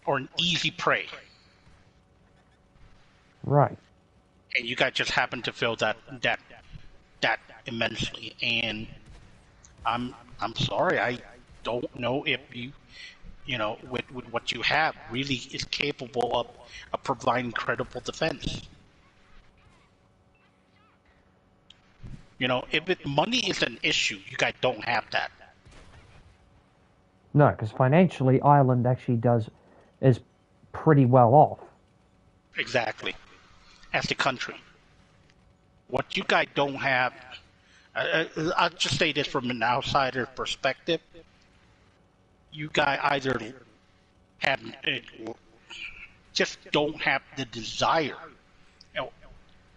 or an easy prey, Right. and you guys just happen to fill that immensely. And I'm sorry, I don't know if with what you have, really is capable of providing credible defense. If money is an issue, you guys don't have that. No, because financially, Ireland is pretty well off. Exactly. As the country. What you guys don't have, I'll just say this from an outsider perspective. You guys either have, just don't have the desire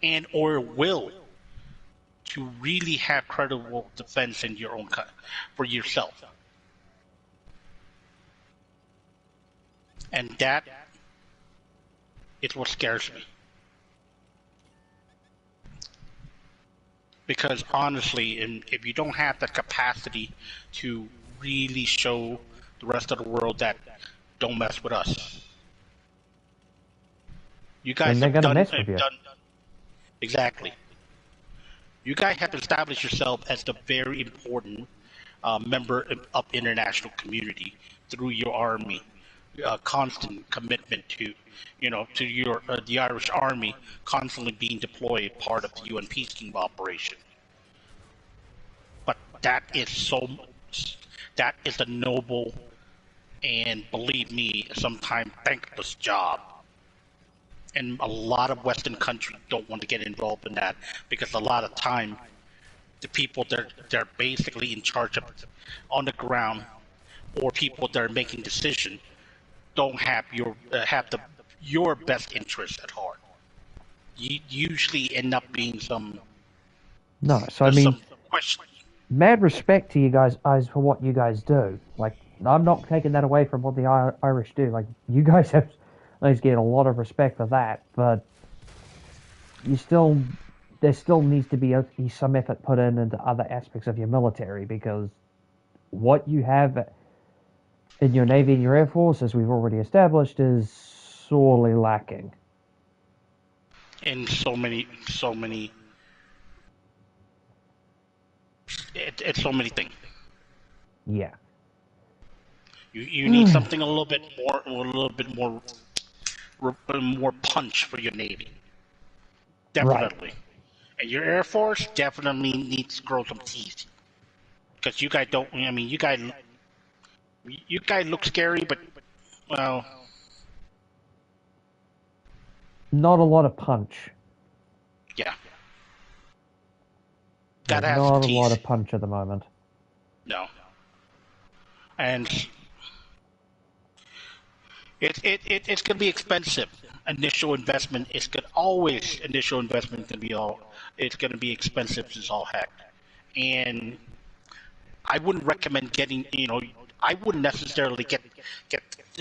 and or will to really have credible defense in your own for yourself. And that is what scares me. Because honestly, if you don't have the capacity to really show the rest of the world that don't mess with us, you guys Then they're have gonna done, mess with you. Exactly. You guys have established yourself as the very important member of international community through your army, constant commitment to, to your the Irish Army constantly being deployed, part of the UN peacekeeping operation. But that is a noble and, believe me, sometimes thankless job. And a lot of Western countries don't want to get involved in that because a lot of time the people they're basically in charge of on the ground, or people that are making decisions, don't have your best interest at heart. You usually end up being No, so I there's mean, some question. mad respect to you guys for what you guys do. Like, I'm not taking that away from what the Irish do. Like, you guys have, get a lot of respect for that, but there still needs to be some effort put into other aspects of your military, because what you have in your Navy and your Air Force, as we've already established, is sorely lacking. In so many, it's so many things. Yeah. You need something a little bit more punch for your Navy. Definitely. Right. And your Air Force definitely needs to grow some teeth. Because you guys don't, I mean, you guys look scary, but, well, Not a lot of punch. yeah. There's Gotta have some not a teeth. lot of punch at the moment. No. And it's going to be expensive. Initial investment is going to be it's going to be expensive as all heck. And I wouldn't recommend getting, I wouldn't necessarily get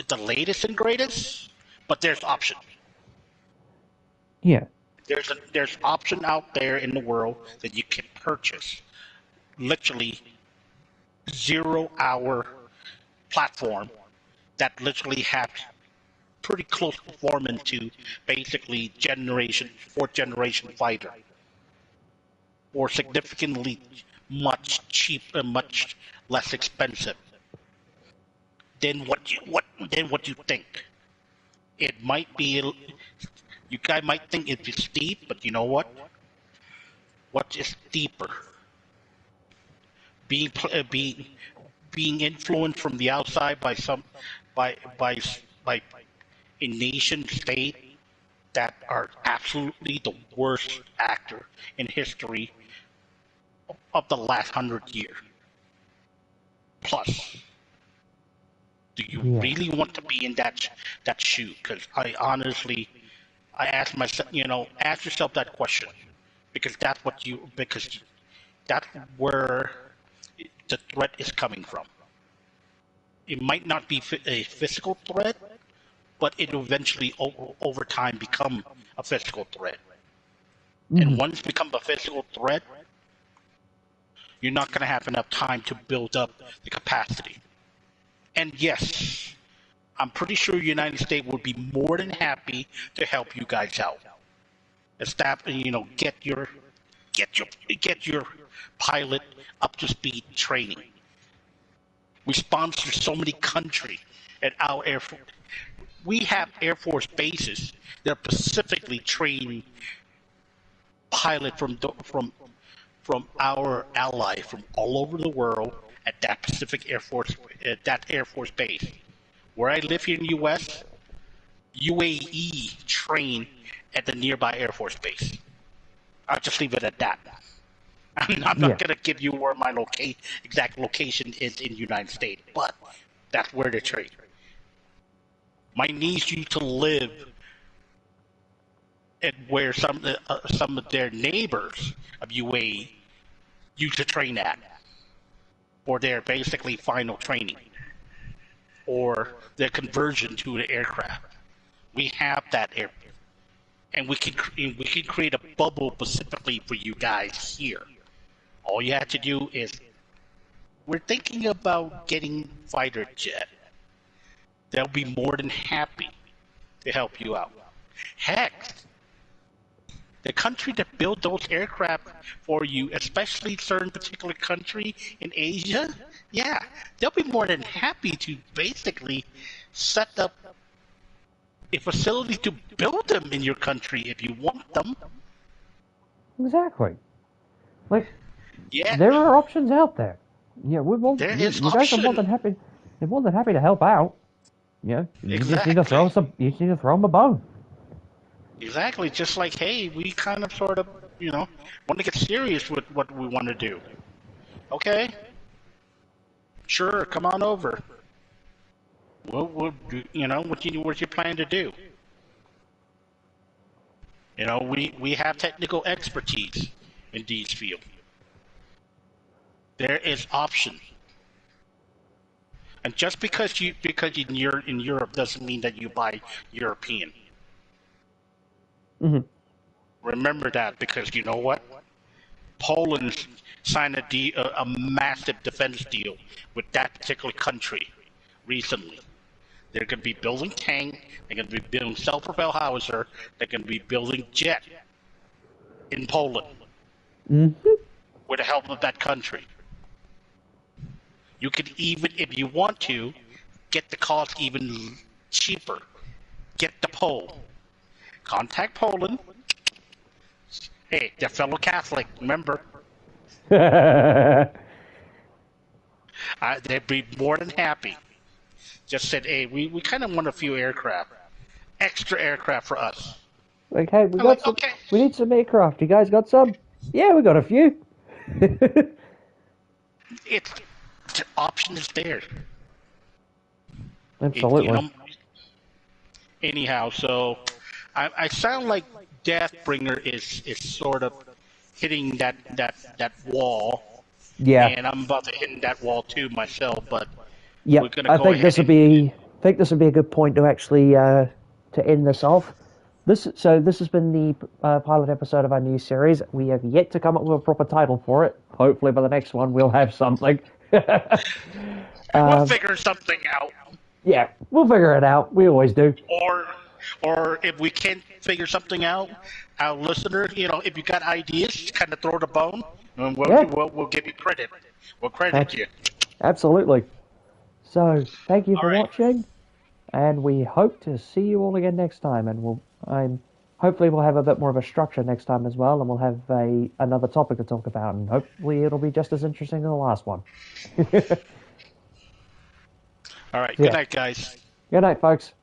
the latest and greatest, but there's option. Yeah. There's option out there in the world that you can purchase. Literally 0-hour platform that literally have pretty close performance to basically fourth generation fighter, or significantly much cheaper, much less expensive than what you think. It might be, you guys might think it's steep, but you know what? What is steeper? Being influenced from the outside by a nation state that are absolutely the worst actor in history of the last 100 years. Plus, do you Yeah. really want to be in that shoe? Because I honestly, I ask myself, ask yourself that question, because that's where the threat is coming from. It might not be a physical threat, but it will eventually, over time, become a physical threat. And once it becomes a physical threat, you're not going to have enough time to build up the capacity. And yes, I'm pretty sure the United States would be more than happy to help you guys out. Get your pilot up to speed training. We sponsor so many countries at our Air Force. We have Air Force bases that are specifically training pilots from our allies from all over the world at that Pacific Air Force base. Where I live here in the U.S., UAE train at the nearby Air Force base. I'll just leave it at that. I'm not going to give you where my exact location is in the United States, but that's where they train. My niece used to live at where some of their neighbors of UAE used to train at, or their basically final training, or their conversion to an aircraft. We have that air, and we can create a bubble specifically for you guys here. All you have to do is, we're thinking about getting fighter jet. They'll be more than happy to help you out. Heck, the country that built those aircraft for you, especially certain particular country in Asia, yeah, they'll be more than happy to basically set up a facility to build them in your country if you want them. Exactly. Like, yeah, there are options out there. Yeah, you guys are more than happy. They're more than happy to help out. Yeah, you just need to throw them. You just need to throw them a bone. Exactly. Just like, hey, we kind of sort of, want to get serious with what we want to do. Okay. Sure, come on over. What you plan to do? We have technical expertise in these fields. There is option. And just because you're in Europe doesn't mean that you buy European. Mm-hmm. Remember that, because you know what? Poland signed a massive defense deal with that particular country recently. They're going to be building tank. They're going to be building self-propelled howitzer. They're going to be building jet in Poland with the help of that country. You could even, if you want to, get the cost even cheaper. Get the Pole. Contact Poland. Hey, they're fellow Catholic, remember? They'd be more than happy. Just said, hey, we kind of want a few aircraft. Extra aircraft for us. Like, hey, we need some aircraft. You guys got some? Yeah, we got a few. The option is there. Absolutely. Anyhow, so I sound like Deathbringer is sort of hitting that wall. Yeah. And I'm about to hit that wall too myself, but yeah, I think this would be a good point to actually to end this off. This has been the pilot episode of our new series. We have yet to come up with a proper title for it. Hopefully, by the next one, we'll have something. We'll figure something out. Yeah, we'll figure it out. We always do. Or if we can't figure something out, our listeners, if you got ideas, kind of throw the bone, and we'll give you credit. We'll credit you. Absolutely. So, thank you for watching, and we hope to see you all again next time. And hopefully we'll have a bit more of a structure next time as well, and we'll have another topic to talk about, and hopefully it'll be just as interesting as the last one. All right. Good night, guys. Good night, folks.